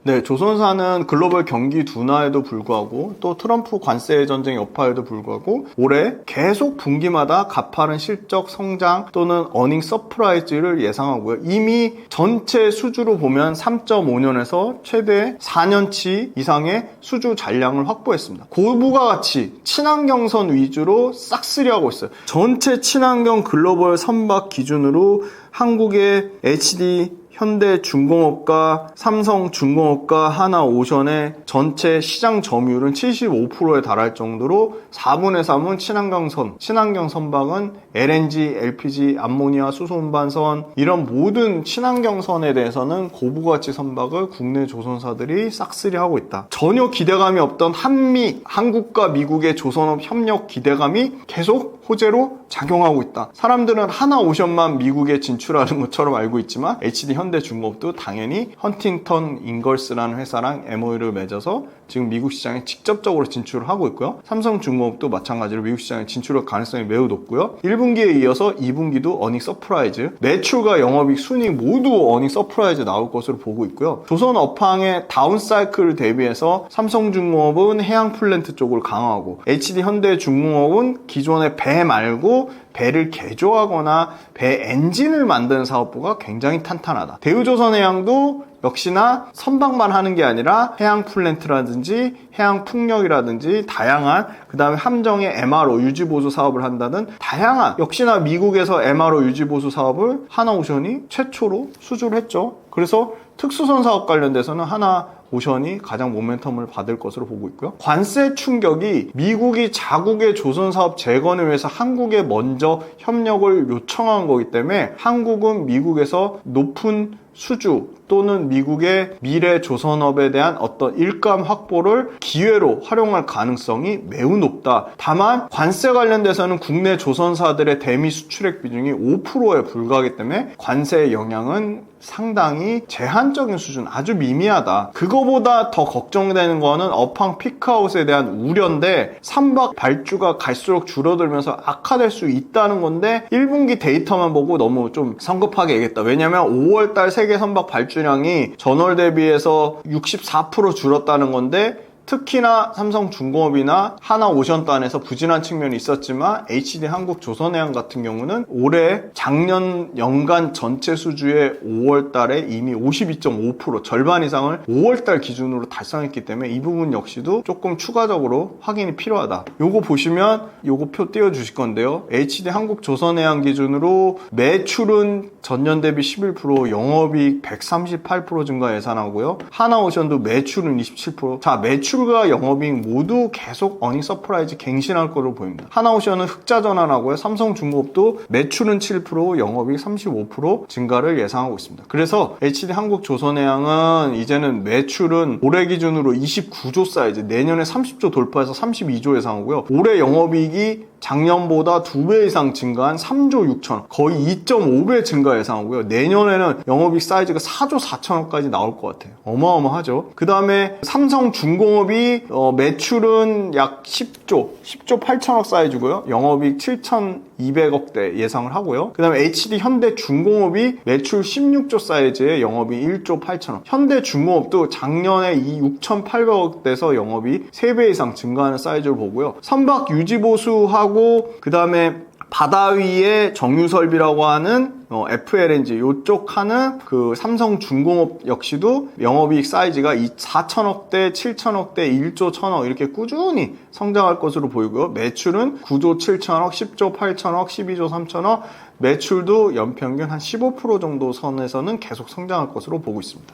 네, 조선사는 글로벌 경기 둔화에도 불구하고 또 트럼프 관세 전쟁 여파에도 불구하고 올해 계속 분기마다 가파른 실적 성장 또는 어닝 서프라이즈를 예상하고요. 이미 전체 수주로 보면 3.5년에서 최대 4년치 이상의 수주 잔량을 확보했습니다. 고부가 가치, 친환경선 위주로 싹쓸이하고 있어요. 전체 친환경 글로벌 선박 기준으로 한국의 HD 현대중공업과 삼성중공업과 하나오션의 전체 시장 점유율은 75%에 달할 정도로 4분의 3은 친환경선, 친환경 선박은 LNG, LPG, 암모니아, 수소운반선, 이런 모든 친환경선에 대해서는 고부가치 선박을 국내 조선사들이 싹쓸이 하고 있다. 전혀 기대감이 없던 한미, 한국과 미국의 조선업 협력 기대감이 계속 호재로 작용하고 있다. 사람들은 하나오션만 미국에 진출하는 것처럼 알고 있지만 HD 현대중공업도 당연히 헌팅턴 인걸스라는 회사랑 MOU를 맺어서 지금 미국 시장에 직접적으로 진출을 하고 있고요. 삼성중공업도 마찬가지로 미국 시장에 진출할 가능성이 매우 높고요. 1분기에 이어서 2분기도 어닝 서프라이즈, 매출과 영업이익, 순이익 모두 어닝 서프라이즈 나올 것으로 보고 있고요. 조선 업황의 다운사이클을 대비해서 삼성중공업은 해양 플랜트 쪽을 강화하고 HD 현대중공업은 기존의 배 말고 배를 개조하거나 배 엔진을 만드는 사업부가 굉장히 탄탄하다. 대우조선해양도 역시나 선박만 하는 게 아니라 해양 플랜트라든지 해양 풍력이라든지 다양한, 그 다음에 함정의 MRO 유지보수 사업을 한다는 다양한, 역시나 미국에서 MRO 유지보수 사업을 하나오션이 최초로 수주를 했죠. 그래서 특수선 사업 관련돼서는 하나오션이 가장 모멘텀을 받을 것으로 보고 있고요. 관세 충격이 미국이 자국의 조선사업 재건을 위해서 한국에 먼저 협력을 요청한 거기 때문에 한국은 미국에서 높은 수주 또는 미국의 미래 조선업에 대한 어떤 일감 확보를 기회로 활용할 가능성이 매우 높다. 다만 관세 관련돼서는 국내 조선사들의 대미 수출액 비중이 5%에 불과하기 때문에 관세의 영향은 상당히 제한적인 수준, 아주 미미하다. 그거보다 더 걱정되는 거는 업황 피크아웃에 대한 우려인데, 선박 발주가 갈수록 줄어들면서 악화될 수 있다는 건데 1분기 데이터만 보고 너무 좀 성급하게 얘기했다. 왜냐면 5월달 세계 선박 발주량이 전월 대비해서 64% 줄었다는 건데, 특히나 삼성중공업이나 하나오션단에서 부진한 측면이 있었지만 HD 한국조선해양 같은 경우는 올해 작년 연간 전체 수주의 5월 달에 이미 52.5% 절반 이상을 5월 달 기준으로 달성했기 때문에 이 부분 역시도 조금 추가적으로 확인이 필요하다. 요거 보시면 요거 표 띄워 주실 건데요. HD 한국조선해양 기준으로 매출은 전년 대비 11%, 영업이익 138% 증가 예상하고요. 하나오션도 매출은 27%. 자, 매출과 영업이익 모두 계속 어닝 서프라이즈 갱신할 거로 보입니다. 하나오션은 흑자 전환하고요. 삼성중공업도 매출은 7%, 영업이익 35% 증가를 예상하고 있습니다. 그래서 HD 한국조선해양은 이제는 매출은 올해 기준으로 29조 사이즈, 내년에 30조 돌파해서 32조 예상하고요. 올해 영업이익이 작년보다 2배 이상 증가한 3조 6천억, 거의 2.5배 증가 예상하고요. 내년에는 영업이익 사이즈가 4조 4천억까지 나올 것 같아요. 어마어마하죠. 그 다음에 삼성중공업이 매출은 약 10조 8천억 사이즈고요. 영업이익 7,200억대 예상을 하고요. 그 다음에 HD 현대중공업이 매출 16조 사이즈에 영업이익 1조 8천억. 현대중공업도 작년에 이 6,800억대에서 영업이익 3배 이상 증가하는 사이즈를 보고요. 선박 유지보수하고 그 다음에 바다 위에 정유설비라고 하는 FLNG 요쪽 하는 그 삼성중공업 역시도 영업이익 사이즈가 4천억대, 7천억대, 1조 1천억 이렇게 꾸준히 성장할 것으로 보이고요. 매출은 9조 7천억, 10조 8천억, 12조 3천억, 매출도 연평균 한 15% 정도 선에서는 계속 성장할 것으로 보고 있습니다.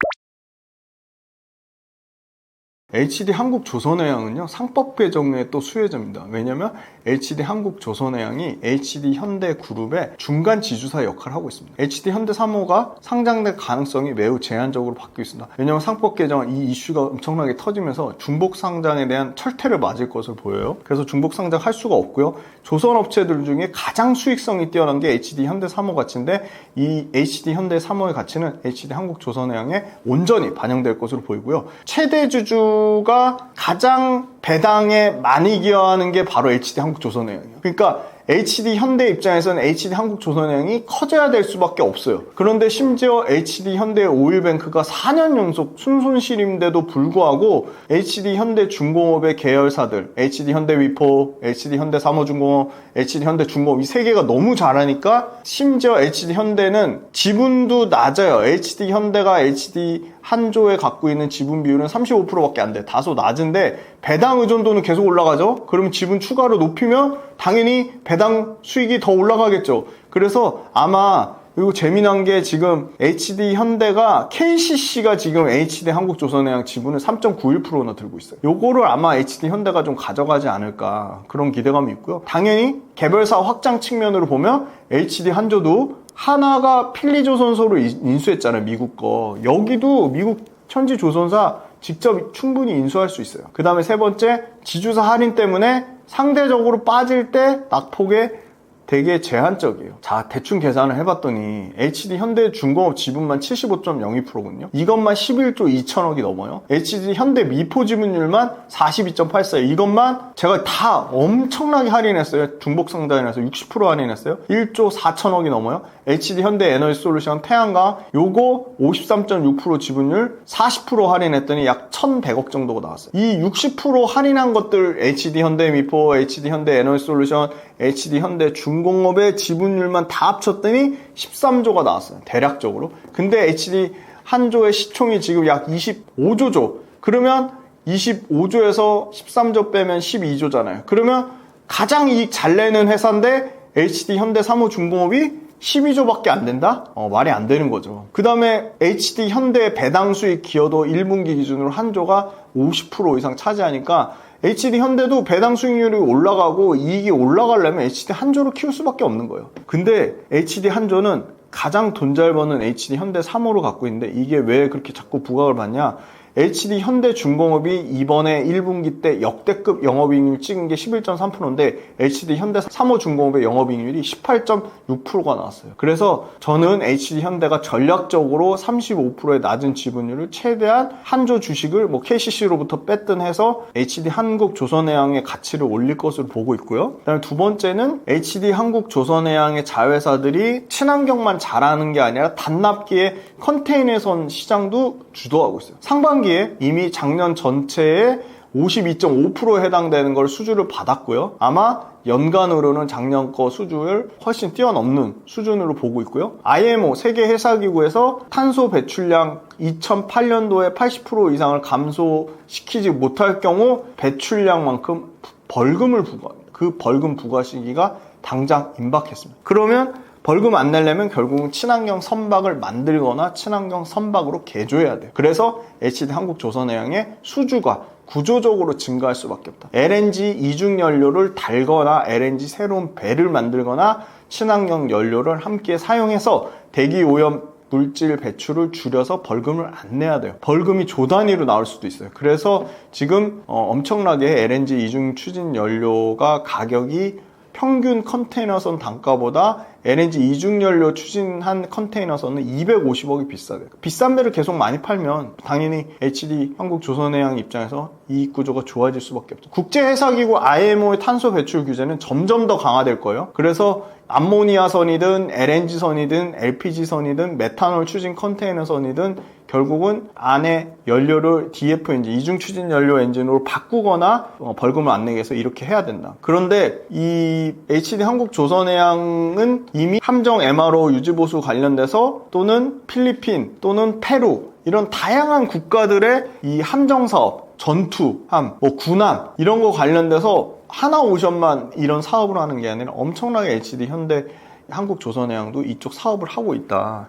HD 한국조선해양은요, 상법 개정의 또 수혜자입니다. 왜냐면 HD 한국조선해양이 HD 현대그룹의 중간 지주사 역할을 하고 있습니다. HD 현대사모가 상장될 가능성이 매우 제한적으로 바뀌고 있습니다. 왜냐면 상법 개정 이 이슈가 엄청나게 터지면서 중복 상장에 대한 철퇴를 맞을 것으로 보여요. 그래서 중복 상장할 수가 없고요. 조선업체들 중에 가장 수익성이 뛰어난 게 HD 현대사모 가치인데, 이 HD 현대사모의 가치는 HD 한국조선해양에 온전히 반영될 것으로 보이고요. 최대 주주가 가장 배당에 많이 기여하는 게 바로 HD 한국조선해양이에요. 그러니까 HD 현대 입장에서는 HD 한국조선해양이 커져야 될 수밖에 없어요. 그런데 심지어 HD 현대 오일뱅크가 4년 연속 순손실임에도 불구하고 HD 현대중공업의 계열사들, HD 현대위포, HD 현대사모중공업, HD 현대중공업 이 세 개가 너무 잘하니까 심지어 HD 현대는 지분도 낮아요. HD 현대가 HD 한조에 갖고 있는 지분 비율은 35%밖에 안 돼. 다소 낮은데 배당 의존도는 계속 올라가죠. 그러면 지분 추가로 높이면 당연히 배당 수익이 더 올라가겠죠. 그래서 아마 그리고 재미난 게 지금 HD 현대가 KCC가 지금 HD 한국조선해양 지분을 3.91%나 들고 있어요. 요거를 아마 HD 현대가 좀 가져가지 않을까 그런 기대감이 있고요. 당연히 개별사 확장 측면으로 보면 HD 한조도 하나가 필리조선소로 인수했잖아요. 미국 거. 여기도 미국 현지 조선사 직접 충분히 인수할 수 있어요. 그 다음에 세 번째, 지주사 할인 때문에 상대적으로 빠질 때 낙폭에 되게 제한적이에요. 자, 대충 계산을 해봤더니 HD 현대중공업 지분만 75.02%거든요. 이것만 11조 2천억이 넘어요. HD 현대 미포 지분율만 42.84. 이것만 제가 다 엄청나게 할인했어요. 중복 상장해서 60% 할인했어요. 1조 4천억이 넘어요. HD 현대 에너지솔루션 태양광 요거 53.6% 지분율 40% 할인했더니 약 1,100억 정도가 나왔어요. 이 60% 할인한 것들 HD 현대 미포, HD 현대 에너지솔루션, HD 현대 중공업의 지분율만 다 합쳤더니 13조가 나왔어요. 대략적으로. 근데 HD 한조의 시총이 지금 약 25조죠. 그러면 25조에서 13조 빼면 12조잖아요. 그러면 가장 이익 잘 내는 회사인데 HD 현대 사모중공업이 12조밖에 안 된다? 말이 안 되는 거죠. 그 다음에 HD 현대 배당 수익 기여도 1분기 기준으로 한조가 50% 이상 차지하니까 HD 현대도 배당 수익률이 올라가고 이익이 올라가려면 HD 한조를 키울 수밖에 없는 거예요. 근데 HD 한조는 가장 돈 잘 버는 HD 현대 3호를 갖고 있는데 이게 왜 그렇게 자꾸 부각을 받냐? HD 현대중공업이 이번에 1분기 때 역대급 영업이익률 찍은 게 11.3%인데 HD 현대 3호 중공업의 영업이익률이 18.6%가 나왔어요. 그래서 저는 HD 현대가 전략적으로 35%의 낮은 지분율을 최대한 한조 주식을 KCC로부터 뺐든 해서 HD 한국조선해양의 가치를 올릴 것으로 보고 있고요. 그다음에 두 번째는 HD 한국조선해양의 자회사들이 친환경만 잘하는 게 아니라 단납기의 컨테이너선 시장도 주도하고 있어요. 상반기에 이미 작년 전체의 52.5%에 해당되는 걸 수주를 받았고요. 아마 연간으로는 작년 거 수주를 훨씬 뛰어넘는 수준으로 보고 있고요. IMO 세계해사기구에서 탄소 배출량 2008년도에 80% 이상을 감소시키지 못할 경우 배출량만큼 벌금을 부과합니다. 그 벌금 부과 시기가 당장 임박했습니다. 그러면 벌금 안 내려면 결국은 친환경 선박을 만들거나 친환경 선박으로 개조해야 돼요. 그래서 HD 한국조선해양의 수주가 구조적으로 증가할 수밖에 없다. LNG 이중 연료를 달거나 LNG 새로운 배를 만들거나 친환경 연료를 함께 사용해서 대기 오염 물질 배출을 줄여서 벌금을 안 내야 돼요. 벌금이 조 단위로 나올 수도 있어요. 그래서 지금 엄청나게 LNG 이중 추진 연료가 가격이 평균 컨테이너선 단가보다 LNG 이중연료 추진한 컨테이너선은 250억이 비싸대요. 비싼 배를 계속 많이 팔면 당연히 HD 한국조선해양 입장에서 이익 구조가 좋아질 수밖에 없죠. 국제해사기구 IMO의 탄소 배출 규제는 점점 더 강화될 거예요. 그래서 암모니아선이든 LNG선이든 LPG선이든 메탄올 추진 컨테이너선이든 결국은 안에 연료를 DF 엔진, 이중 추진 연료 엔진으로 바꾸거나 벌금을 안 내게 해서 이렇게 해야 된다. 그런데 이 HD 한국조선해양은 이미 함정 MRO 유지보수 관련돼서 또는 필리핀 또는 페루 이런 다양한 국가들의 이 함정 사업, 전투함, 군함 이런 거 관련돼서 하나오션만 이런 사업을 하는 게 아니라 엄청나게 HD 현대 한국조선해양도 이쪽 사업을 하고 있다.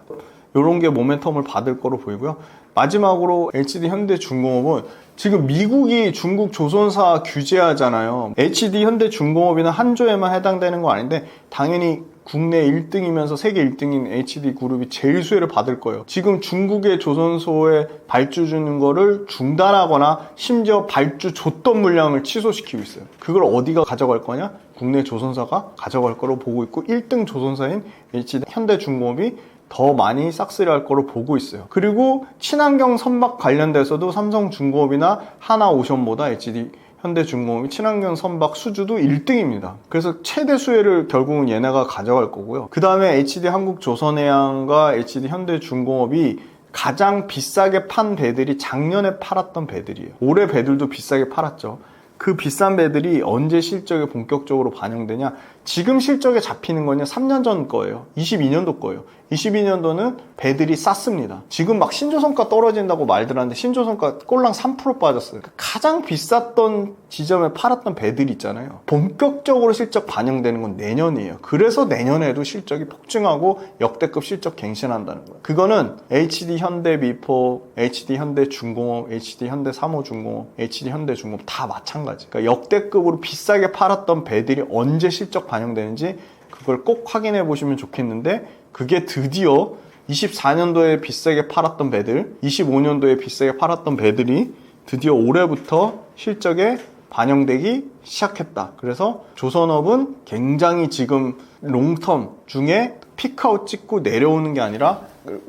이런 게 모멘텀을 받을 거로 보이고요. 마지막으로 HD 현대중공업은 지금 미국이 중국 조선사 규제하잖아요. HD 현대중공업이나 한조에만 해당되는 거 아닌데 당연히 국내 1등이면서 세계 1등인 HD그룹이 제일 수혜를 받을 거예요. 지금 중국의 조선소에 발주 주는 거를 중단하거나 심지어 발주 줬던 물량을 취소시키고 있어요. 그걸 어디가 가져갈 거냐? 국내 조선사가 가져갈 거로 보고 있고 1등 조선사인 HD 현대중공업이 더 많이 싹쓸이 할 거로 보고 있어요. 그리고 친환경 선박 관련돼서도 삼성중공업이나 하나오션보다 HD 현대중공업이 친환경 선박 수주도 1등입니다. 그래서 최대 수혜를 결국은 얘네가 가져갈 거고요. 그 다음에 HD 한국조선해양과 HD 현대중공업이 가장 비싸게 판 배들이 작년에 팔았던 배들이에요. 올해 배들도 비싸게 팔았죠. 그 비싼 배들이 언제 실적에 본격적으로 반영되냐? 지금 실적에 잡히는 거냐? 3년 전 거예요. 22년도 거예요. 22년도는 배들이 쌌습니다. 지금 막 신조선가 떨어진다고 말들 하는데 신조선가 꼴랑 3% 빠졌어요. 가장 비쌌던 지점에 팔았던 배들이 있잖아요. 본격적으로 실적 반영되는 건 내년이에요. 그래서 내년에도 실적이 폭증하고 역대급 실적 갱신한다는 거예요. 그거는 HD 현대미포, HD 현대중공업, HD 현대삼호중공업, HD 현대중공업 다 마찬가지. 그러니까 역대급으로 비싸게 팔았던 배들이 언제 실적 반영되는지 그걸 꼭 확인해 보시면 좋겠는데 그게 드디어 24년도에 비싸게 팔았던 배들, 25년도에 비싸게 팔았던 배들이 드디어 올해부터 실적에 반영되기 시작했다. 그래서 조선업은 굉장히 지금 롱텀 중에 피크아웃 찍고 내려오는 게 아니라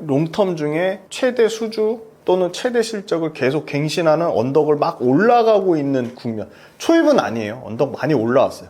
롱텀 중에 최대 수주 또는 최대 실적을 계속 갱신하는 언덕을 막 올라가고 있는 국면. 초입은 아니에요. 언덕 많이 올라왔어요.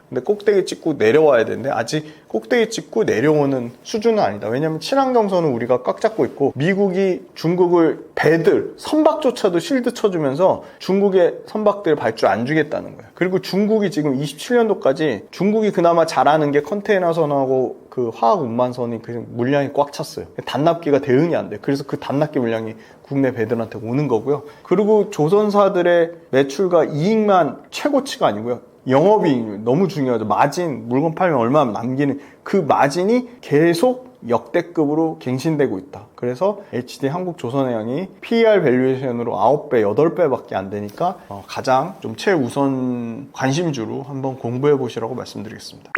근데 꼭대기 찍고 내려와야 되는데 아직 꼭대기 찍고 내려오는 수준은 아니다. 왜냐면 친환경선은 우리가 꽉 잡고 있고 미국이 중국을 배들, 선박조차도 실드 쳐주면서 중국의 선박들 발주 안 주겠다는 거예요. 그리고 중국이 지금 27년도까지 중국이 그나마 잘하는 게 컨테이너선하고 그 화학 운반선이 그 물량이 꽉 찼어요. 단납기가 대응이 안 돼요. 그래서 그 단납기 물량이 국내 배들한테 오는 거고요. 그리고 조선사들의 매출과 이익만 최고치가 아니고요. 영업이익 너무 중요하죠. 마진, 물건 팔면 얼마 남기는 그 마진이 계속 역대급으로 갱신되고 있다. 그래서 HD 한국조선해양이 PER 밸류에이션으로 9배, 8배밖에 안 되니까 가장 좀 최우선 관심주로 한번 공부해 보시라고 말씀드리겠습니다.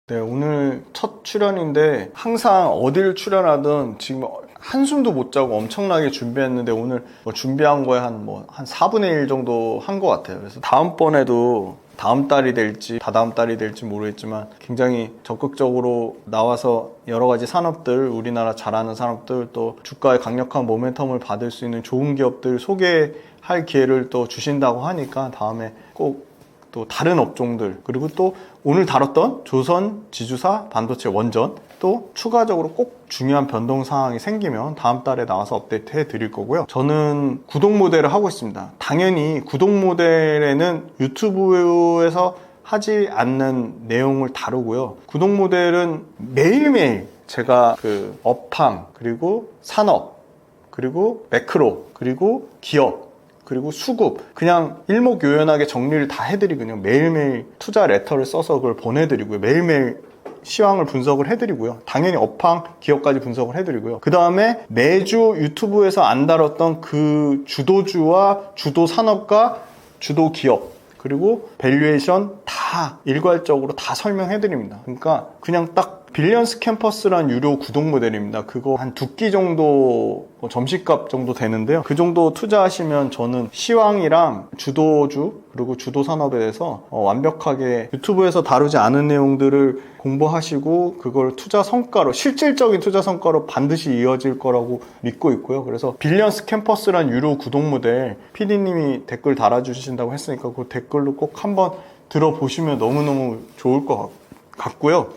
네, 오늘 첫 출연인데 항상 어딜 출연하든 지금 한숨도 못 자고 엄청나게 준비했는데 오늘 준비한 거에 한 4분의 1 정도 한 것 같아요. 그래서 다음번에도 다음 달이 될지 다다음 달이 될지 모르겠지만 굉장히 적극적으로 나와서 여러 가지 산업들, 우리나라 잘하는 산업들 또 주가의 강력한 모멘텀을 받을 수 있는 좋은 기업들 소개할 기회를 또 주신다고 하니까 다음에 꼭 또 다른 업종들 그리고 또 오늘 다뤘던 조선, 지주사, 반도체, 원전 또 추가적으로 꼭 중요한 변동 상황이 생기면 다음 달에 나와서 업데이트 해 드릴 거고요. 저는 구독 모델을 하고 있습니다. 당연히 구독 모델에는 유튜브에서 하지 않는 내용을 다루고요. 구독 모델은 매일매일 제가 그 업황 그리고 산업 그리고 매크로 그리고 기업 그리고 수급 그냥 일목요연하게 정리를 다 해드리거든요. 매일매일 투자 레터를 써서 그걸 보내드리고요. 매일매일 시황을 분석을 해드리고요. 당연히 업황, 기업까지 분석을 해드리고요. 그 다음에 매주 유튜브에서 안 다뤘던 그 주도주와 주도 산업과 주도 기업 그리고 밸류에이션 다 일괄적으로 다 설명해드립니다. 그러니까 그냥 딱 빌리언스 캠퍼스란 유료 구독 모델입니다. 그거 한 2끼 정도 점심값 정도 되는데요. 그 정도 투자하시면 저는 시황이랑 주도주 그리고 주도 산업에 대해서 완벽하게 유튜브에서 다루지 않은 내용들을 공부하시고 그걸 투자 성과로 실질적인 투자 성과로 반드시 이어질 거라고 믿고 있고요. 그래서 빌리언스 캠퍼스란 유료 구독 모델 PD님이 댓글 달아주신다고 했으니까 그 댓글로 꼭 한번 들어보시면 너무너무 좋을 것 같고요.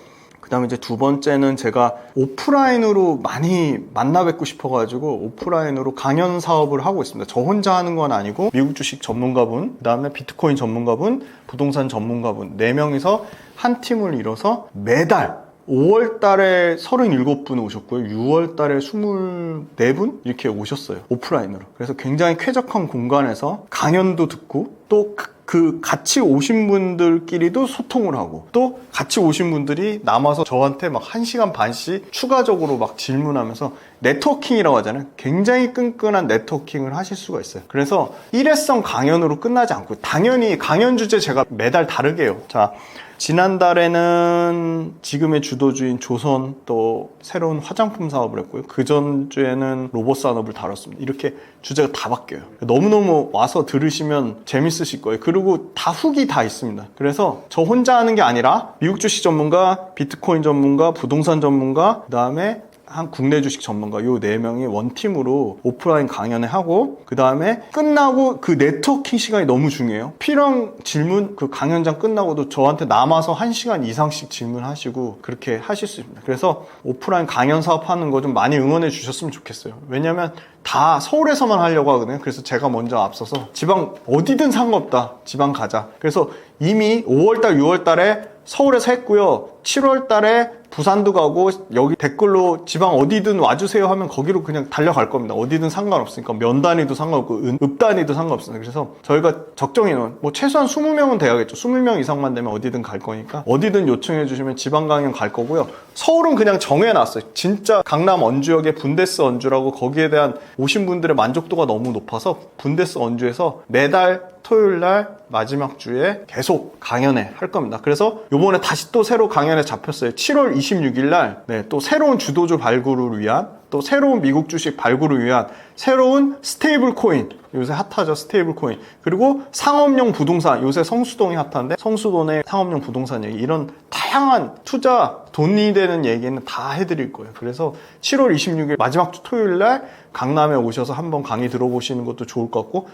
그 그다음에 이제 두 번째는 제가 오프라인으로 많이 만나 뵙고 싶어가지고 오프라인으로 강연 사업을 하고 있습니다. 저 혼자 하는 건 아니고 미국 주식 전문가분, 그다음에 비트코인 전문가분, 부동산 전문가분 4명이서 한 팀을 이뤄서 매달 5월 달에 37분 오셨고요. 6월 달에 24분 이렇게 오셨어요. 오프라인으로. 그래서 굉장히 쾌적한 공간에서 강연도 듣고 또 그 같이 오신 분들끼리도 소통을 하고 또 같이 오신 분들이 남아서 저한테 막 1시간 반씩 추가적으로 막 질문하면서 네트워킹이라고 하잖아요. 굉장히 끈끈한 네트워킹을 하실 수가 있어요. 그래서 일회성 강연으로 끝나지 않고 당연히 강연 주제 제가 매달 다르게 해요. 자, 지난달에는 지금의 주도주인 조선 또 새로운 화장품 사업을 했고요. 그 전주에는 로봇 산업을 다뤘습니다. 이렇게 주제가 다 바뀌어요. 너무너무 와서 들으시면 재밌으실 거예요. 그리고 다 후기 다 있습니다. 그래서 저 혼자 하는 게 아니라 미국 주식 전문가, 비트코인 전문가, 부동산 전문가, 그 다음에 한 국내 주식 전문가 요 4명이 원팀으로 오프라인 강연을 하고 그 다음에 끝나고 그 네트워킹 시간이 너무 중요해요. 필요한 질문 그 강연장 끝나고도 저한테 남아서 1시간 이상씩 질문하시고 그렇게 하실 수 있습니다. 그래서 오프라인 강연 사업하는 거 좀 많이 응원해 주셨으면 좋겠어요. 왜냐면 다 서울에서만 하려고 하거든요. 그래서 제가 먼저 앞서서 지방 어디든 상관없다. 지방 가자. 그래서 이미 5월달, 6월달에 서울에서 했고요. 7월달에 부산도 가고 여기 댓글로 지방 어디든 와주세요 하면 거기로 그냥 달려갈 겁니다. 어디든 상관없으니까 면 단위도 상관없고 읍 단위도 상관없습니다. 그래서 저희가 적정 인원 뭐 최소한 20명은 돼야겠죠. 20명 이상만 되면 어디든 갈 거니까 어디든 요청해 주시면 지방 강연 갈 거고요. 서울은 그냥 정해놨어요. 진짜 강남 언주역에 분데스 언주라고 거기에 대한 오신 분들의 만족도가 너무 높아서 분데스 언주에서 매달 토요일날 마지막 주에 계속 강연회 할 겁니다. 그래서 요번에 다시 또 새로 강연회 잡혔어요. 7월 26일날 또 새로운 주도주 발굴을 위한 또 새로운 미국 주식 발굴을 위한 새로운 스테이블 코인 요새 핫하죠. 스테이블 코인 그리고 상업용 부동산 요새 성수동이 핫한데 성수동의 상업용 부동산 얘기 이런 다양한 투자 돈이 되는 얘기는 다 해드릴 거예요. 그래서 7월 26일 마지막 주 토요일날 강남에 오셔서 한번 강의 들어보시는 것도 좋을 것 같고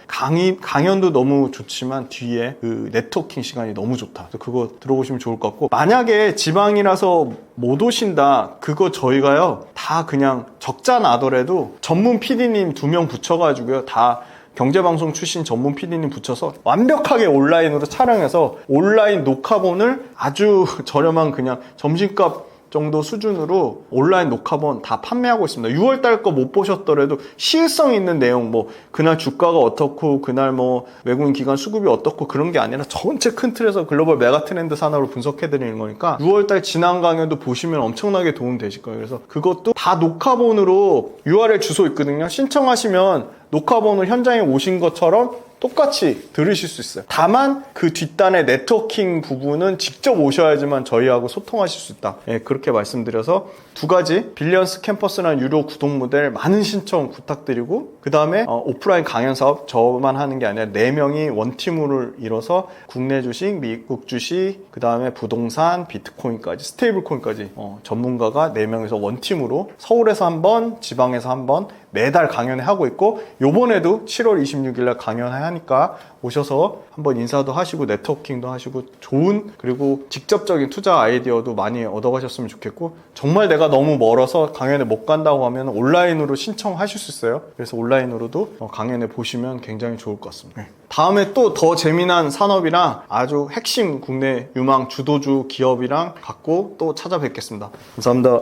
강연도 너무 좋지만 뒤에 그 네트워킹 시간이 너무 좋다. 그래서 그거 들어보시면 좋을 것 같고 만약에 지방이라서 못 오신다 그거 저희가요 다 그냥 적자 나더라도 전문 PD님 2명 붙여가지고요 다 경제방송 출신 전문 PD님 붙여서 완벽하게 온라인으로 촬영해서 온라인 녹화본을 아주 저렴한 그냥 점심값 정도 수준으로 온라인 녹화본 다 판매하고 있습니다. 6월달 거 못 보셨더라도 시의성 있는 내용 뭐 그날 주가가 어떻고 그날 뭐 외국인 기관 수급이 어떻고 그런 게 아니라 전체 큰 틀에서 글로벌 메가 트렌드 산업을 분석해 드리는 거니까 6월달 지난 강연도 보시면 엄청나게 도움 되실 거예요. 그래서 그것도 다 녹화본으로 URL 주소 있거든요. 신청하시면 녹화본을 현장에 오신 것처럼 똑같이 들으실 수 있어요. 다만 그 뒷단의 네트워킹 부분은 직접 오셔야지만 저희하고 소통하실 수 있다. 그렇게 말씀드려서 두 가지 빌리언스 캠퍼스라는 유료 구독 모델 많은 신청 부탁드리고 그 다음에 오프라인 강연 사업 저만 하는 게 아니라 4명이 원팀으로 이뤄서 국내 주식, 미국 주식, 그 다음에 부동산, 비트코인까지 스테이블 코인까지 전문가가 4명에서 원팀으로 서울에서 한 번, 지방에서 한 번 매달 강연회 하고 있고 요번에도 7월 26일날 강연회 하니까 오셔서 한번 인사도 하시고 네트워킹도 하시고 좋은 그리고 직접적인 투자 아이디어도 많이 얻어가셨으면 좋겠고 정말 내가 너무 멀어서 강연회 못 간다고 하면 온라인으로 신청하실 수 있어요. 그래서 온라인으로도 강연회 보시면 굉장히 좋을 것 같습니다. 다음에 또 더 재미난 산업이랑 아주 핵심 국내 유망 주도주 기업이랑 갖고 또 찾아뵙겠습니다. 감사합니다.